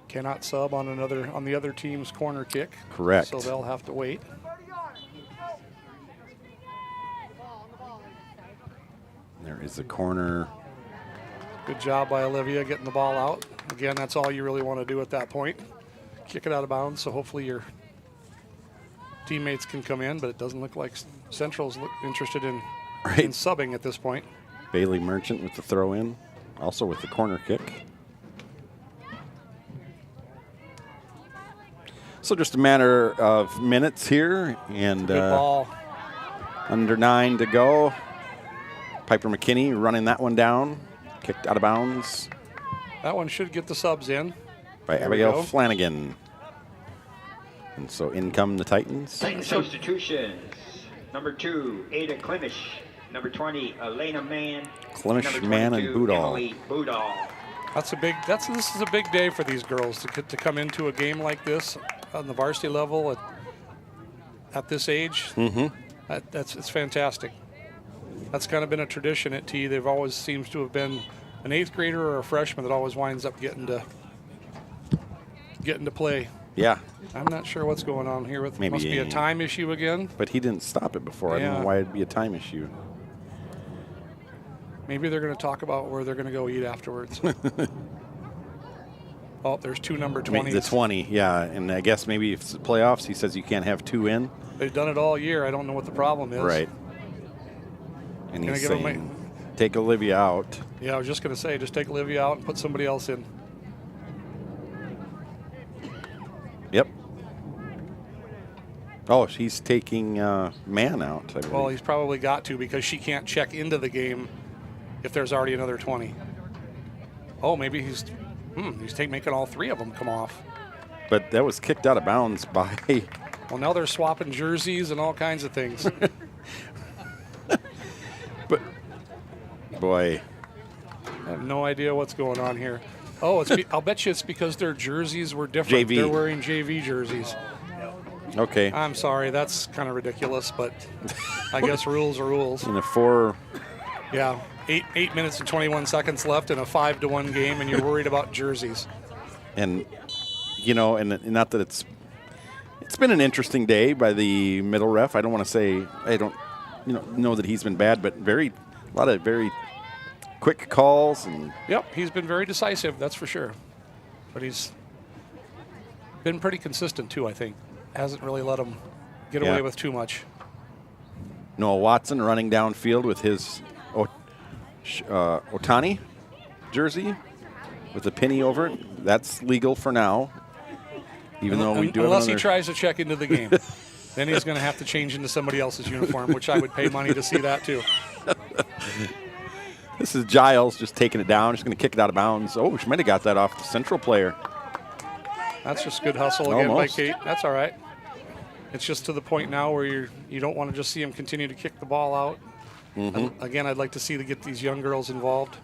Cannot sub on the other team's corner kick. Correct. So they'll have to wait. There is a corner Good job by Olivia getting the ball out. Again, that's all you really want to do at that point. Kick it out of bounds, so hopefully your teammates can come in, but it doesn't look like Central's interested in subbing at this point. Bailey Merchant with the throw in, also with the corner kick. So just a matter of minutes here, and Good ball. under 9 to go. Piper McKinney running that one down, kicked out of bounds. That one should get the subs in. By Abigail Flanagan. And so in come the Titans. Titan substitutions. Number 2, Ada Klimish. Number 20, Elena Mann. Klimish, Mann, and Budall. Emily Budall. This is a big day for these girls to come into a game like this on the varsity level at this age. Mm-hmm. It's fantastic. That's kind of been a tradition at T. They've always seems to have been an 8th grader or a freshman that always winds up getting to play. Yeah. I'm not sure what's going on here. Maybe must be a time issue again. But he didn't stop it before. I don't know why it'd be a time issue. Maybe they're going to talk about where they're going to go eat afterwards. Oh, there's 2 number 20s. The 20, yeah. And I guess maybe if it's the playoffs, he says you can't have 2 in. They've done it all year. I don't know what the problem is. Right. And he's saying, take Olivia out. Yeah, I was just going to say, just take Olivia out and put somebody else in. Yep. Oh, she's taking Mann out, I believe. Well, he's probably got to because she can't check into the game if there's already another 20. Oh, maybe he's making all 3 of them come off. But that was kicked out of bounds by... Well, now they're swapping jerseys and all kinds of things. But, boy. I have no idea what's going on here. Oh, I'll bet you it's because their jerseys were different. JV. They're wearing JV jerseys. Okay. I'm sorry, that's kind of ridiculous, but I guess rules are rules. In the 4... Yeah, 8 minutes and 21 seconds left in a 5-1 game, and you're worried about jerseys. And, you know, and not that it's been an interesting day by the middle ref. I don't want to say, I don't know that he's been bad, but a lot of very quick calls. And yep, he's been very decisive, that's for sure. But he's been pretty consistent, too, I think. Hasn't really let him get away with too much. Noah Watson running downfield with his Otani jersey with a penny over it. That's legal for now, even though we do unless he tries to check into the game. Then he's going to have to change into somebody else's uniform, which I would pay money to see that, too. This is Giles just taking it down. Just going to kick it out of bounds. Oh, she might have got that off the Central player. That's just good hustle again by Kate. That's all right. It's just to the point now where you don't want to just see him continue to kick the ball out. Mm-hmm. Again, I'd like to see to get these young girls involved.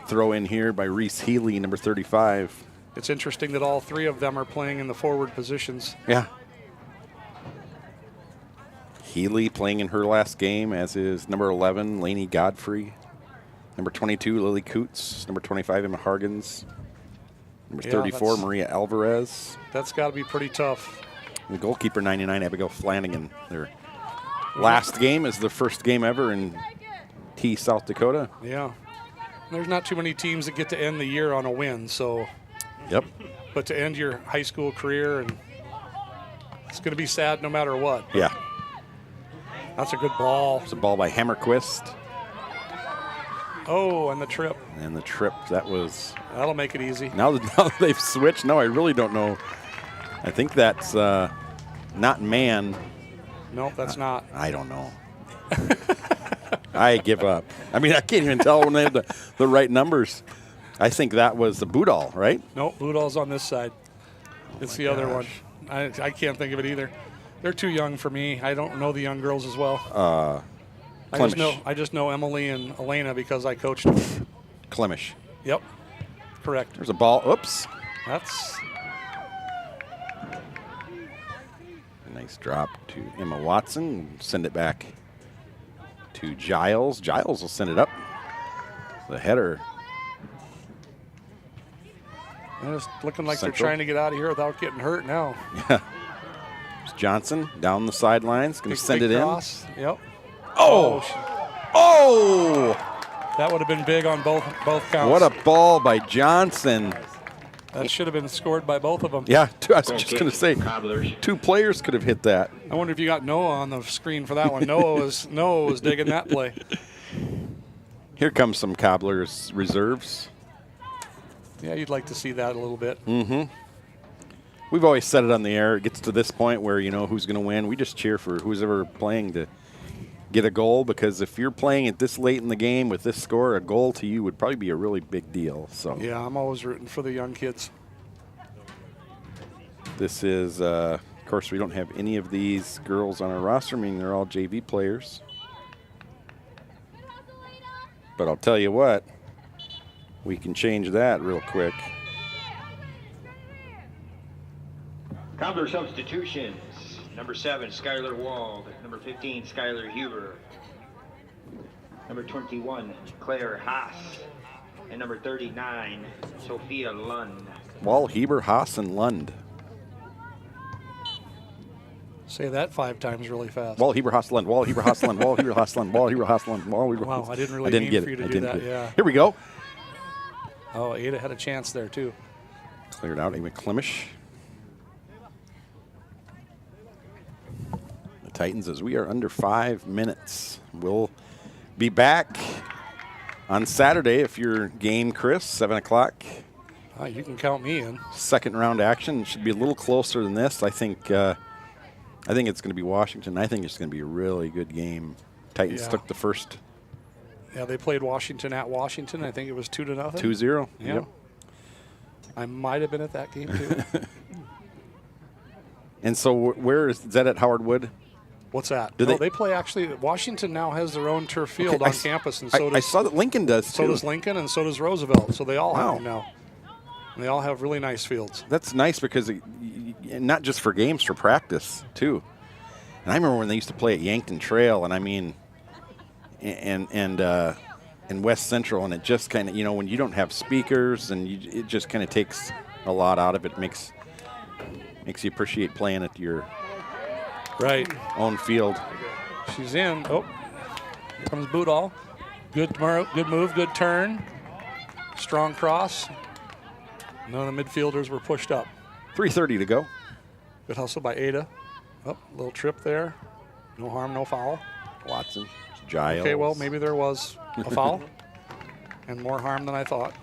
Throw in here by Reese Healy, number 35. It's interesting that all 3 of them are playing in the forward positions. Yeah. Healy playing in her last game, as is number 11, Lainey Godfrey. Number 22, Lily Coots. Number 25, Emma Hargens. Number 34, Maria Alvarez. That's got to be pretty tough. The goalkeeper, 99, Abigail Flanagan. Their last game is the first game ever in T, South Dakota. Yeah. There's not too many teams that get to end the year on a win, so. Yep. But to end your high school career, and it's going to be sad no matter what. Yeah. That's a good ball. It's a ball by Hammerquist. Oh, and the trip. And the trip, that'll make it easy. Now that they've switched, no, I really don't know. I think that's not Mann. Nope, that's not. I don't know. I give up. I mean, I can't even tell when they have the right numbers. I think that was the Budall, right? Nope, Budall's on this side. It's the other one. I can't think of it either. They're too young for me. I don't know the young girls as well. I just know Emily and Elena because I coached them. Klimish. Yep, correct. There's a ball. Oops. That's a nice drop to Emma Watson. Send it back to Giles. Giles will send it up. The header. It's looking like Central. They're trying to get out of here without getting hurt now. Yeah. There's Johnson down the sidelines. Going to send it cross. in. Yep. Oh! That would have been big on both counts. What a ball by Johnson. That should have been scored by both of them. Yeah, I was just going to say, 2 players could have hit that. I wonder if you got Noah on the screen for that one. Noah was digging that play. Here comes some Cobblers reserves. Yeah, you'd like to see that a little bit. Mm-hmm. We've always said it on the air. It gets to this point where you know who's going to win. We just cheer for who's ever playing to get a goal, because if you're playing it this late in the game with this score, a goal to you would probably be a really big deal. So yeah, I'm always rooting for the young kids. This is, of course, we don't have any of these girls on our roster, meaning they're all JV players. But I'll tell you what, we can change that real quick. Cobbler substitutions. Number 7, Skylar Wald. Number 15, Skylar Huber. Number 21, Claire Haas. And number 39, Sophia Lund. Wall, Huber, Haas, and Lund. Say that 5 times really fast. Wall, Huber, Haas, Lund. Wall, Huber, Haas, Lund. Wall, Huber, Haas, Lund. Wall, Huber, Haas, Lund. Wall, Huber, wow, I didn't really mean for you to do that. Yeah. Here we go. Oh, Ada had a chance there too. Cleared out, Amy Klimish. The Titans, as we are under 5 minutes. We'll be back on Saturday if you're game, Chris, 7 o'clock. You can count me in. Second round action. It should be a little closer than this. I think it's going to be Washington. I think it's going to be a really good game. Titans took the first. Yeah, they played Washington at Washington. I think it was 2-0. 2-0. Yeah. Yep. I might have been at that game too. And so where is that at Howard Wood? What's that? They play actually. Washington now has their own turf field on campus, and so does. I saw that Lincoln does too. So does Lincoln, and so does Roosevelt. So they all have them now. And they all have really nice fields. That's nice because not just for games, for practice too. And I remember when they used to play at Yankton Trail, and I mean, and West Central, and it just kind of, you know, when you don't have speakers, and it just kind of takes a lot out of it. Makes you appreciate playing at your own field. She's in. Oh, here comes Boudall. Good move, good turn. Strong cross. None of the midfielders were pushed up. 3:30 to go. Good hustle by Ada. Oh, little trip there. No harm, no foul. Watson, Giles. Okay, well, maybe there was a foul and more harm than I thought.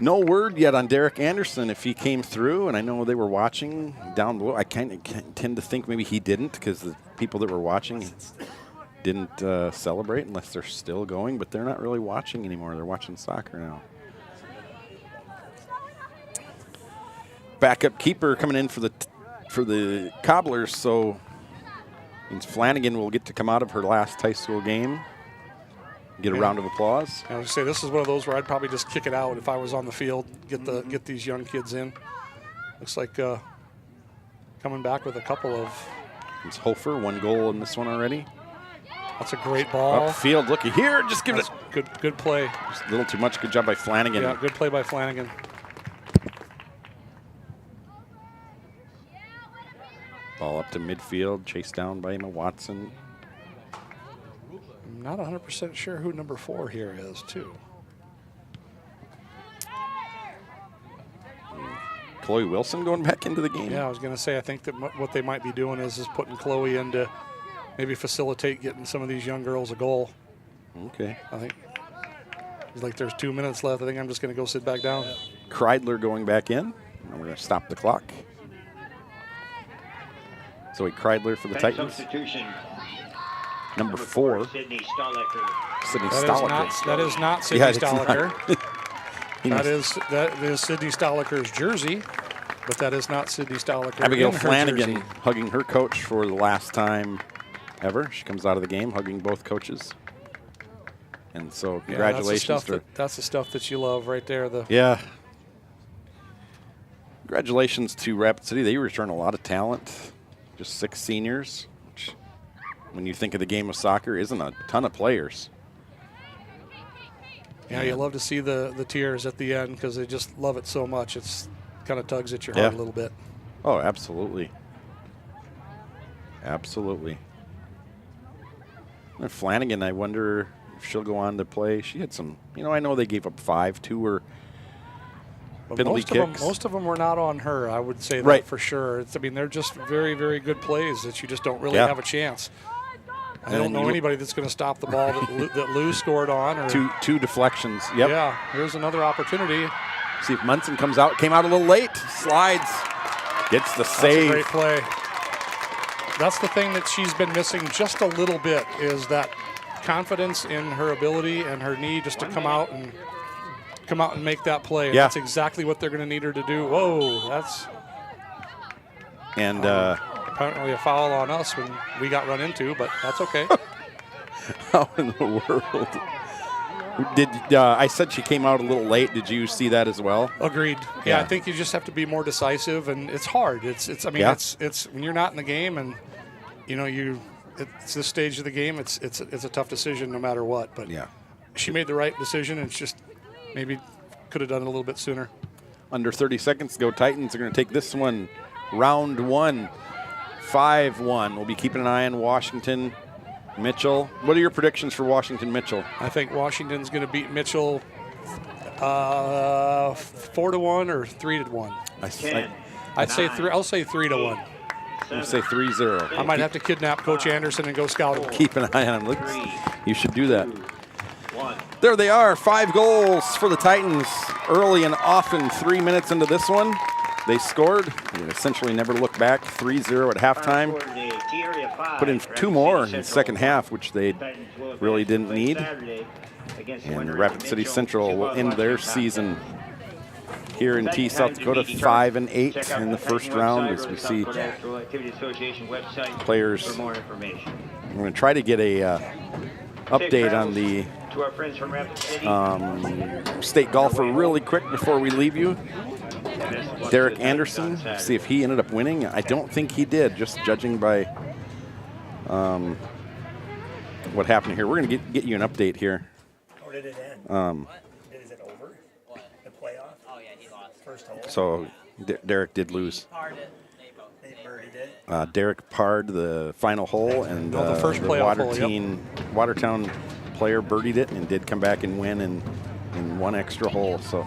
No word yet on Derek Anderson if he came through, and I know they were watching down below. I kind of tend to think maybe he didn't, because the people that were watching didn't celebrate unless they're still going, but they're not really watching anymore. They're watching soccer now. Backup keeper coming in for the Cobblers, so means Flanagan will get to come out of her last high school game. Get a round of applause. I would say this is one of those where I'd probably just kick it out if I was on the field, get these young kids in. Looks like coming back with a couple of. It's Hofer, 1 goal in this one already. That's a great ball. Upfield, looky here, just give it. Good play. Just a little too much. Good job by Flanagan. Yeah, good play by Flanagan. Ball up to midfield, chased down by Emma Watson. I'm not 100% sure who number 4 here is, too. Chloe Wilson going back into the game. Yeah, I was going to say, I think that what they might be doing is putting Chloe in to maybe facilitate getting some of these young girls a goal. Okay. I think it's like there's 2 minutes left. I think I'm just going to go sit back down. Kreidler going back in. And we're going to stop the clock. Zoe Kreidler for the Titans. Substitution. Number 4. Sydney Stolliker. Sydney Stolliker. That is not Sydney Stolliker. That is Sydney Stolliker's jersey, but that is not Sydney Stolliker. Abigail Flanagan hugging her coach for the last time ever. She comes out of the game hugging both coaches. And so congratulations. That's the stuff that you love right there. Yeah. Congratulations to Rapid City. They return a lot of talent. Just 6 seniors, which when you think of the game of soccer isn't a ton of players. Yeah, you love to see the tears at the end because they just love it so much. It's kind of tugs at your heart a little bit. Oh, absolutely. Absolutely. And Flanagan, I wonder if she'll go on to play. She had some, I know they gave up 5. 2 were penalty kicks. Most of them were not on her. I would say that for sure. They're just very, very good plays that you just don't really have a chance. I don't know anybody that's going to stop the ball that Lou scored on. Or two deflections. Yep. Yeah, here's another opportunity. See if Munson came out a little late, slides, gets the save. That's a great play. That's the thing that she's been missing just a little bit, is that confidence in her ability and her need just to come out and make that play. Yeah. That's exactly what they're going to need her to do. Whoa, that's apparently a foul on us when we got run into, but that's okay. How in the world? I said she came out a little late. Did you see that as well? Agreed. Yeah, I think you just have to be more decisive, and it's hard. It's when you're not in the game, and it's this stage of the game. It's a tough decision no matter what. But she made the right decision, and it's just maybe could have done it a little bit sooner. Under 30 seconds to go. Titans are going to take this one, round 1, 5-1. We'll be keeping an eye on Washington. Mitchell, what are your predictions for Washington Mitchell? I think Washington's going to beat Mitchell 4-1 or 3-1. I'd say 3. I'll say 3-1. I'll say 3-0. I might have to kidnap Coach Anderson and go scout him. Keep an eye on him. You should do that. There they are, 5 goals for the Titans early and often. 3 minutes into this one, they scored. They essentially never looked back. 3-0 at halftime. Put in 2 more in the second half, which they really didn't need. And Rapid City Central will end their season here in South Dakota 5-8 in the first round, as we see players. I'm going to try to get a update on the state golfer really quick before we leave you. Derek Anderson, see if he ended up winning. I don't think he did, just judging by what happened here. We're going to get you an update here. How did it end? Is it over? The playoff? Oh, yeah, he lost. First hole. So Derek did lose. They birdied it. Derek parred the final hole, and the first playoff hole, Watertown player birdied it and did come back and win in one extra hole. So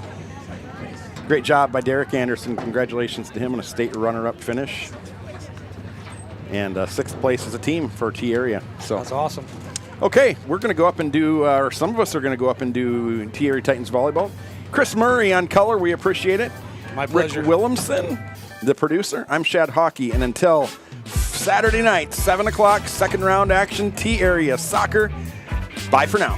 great job by Derek Anderson. Congratulations to him on a state runner-up finish. And 6th place as a team for T area. So that's awesome. Okay, we're going to go up and do, or some of us are going to go up and do T area Titans volleyball. Chris Murray on color, we appreciate it. My pleasure. Rick Williamson, the producer. I'm Shad Hockey, and until Saturday night, 7 o'clock, second round action, T area soccer. Bye for now.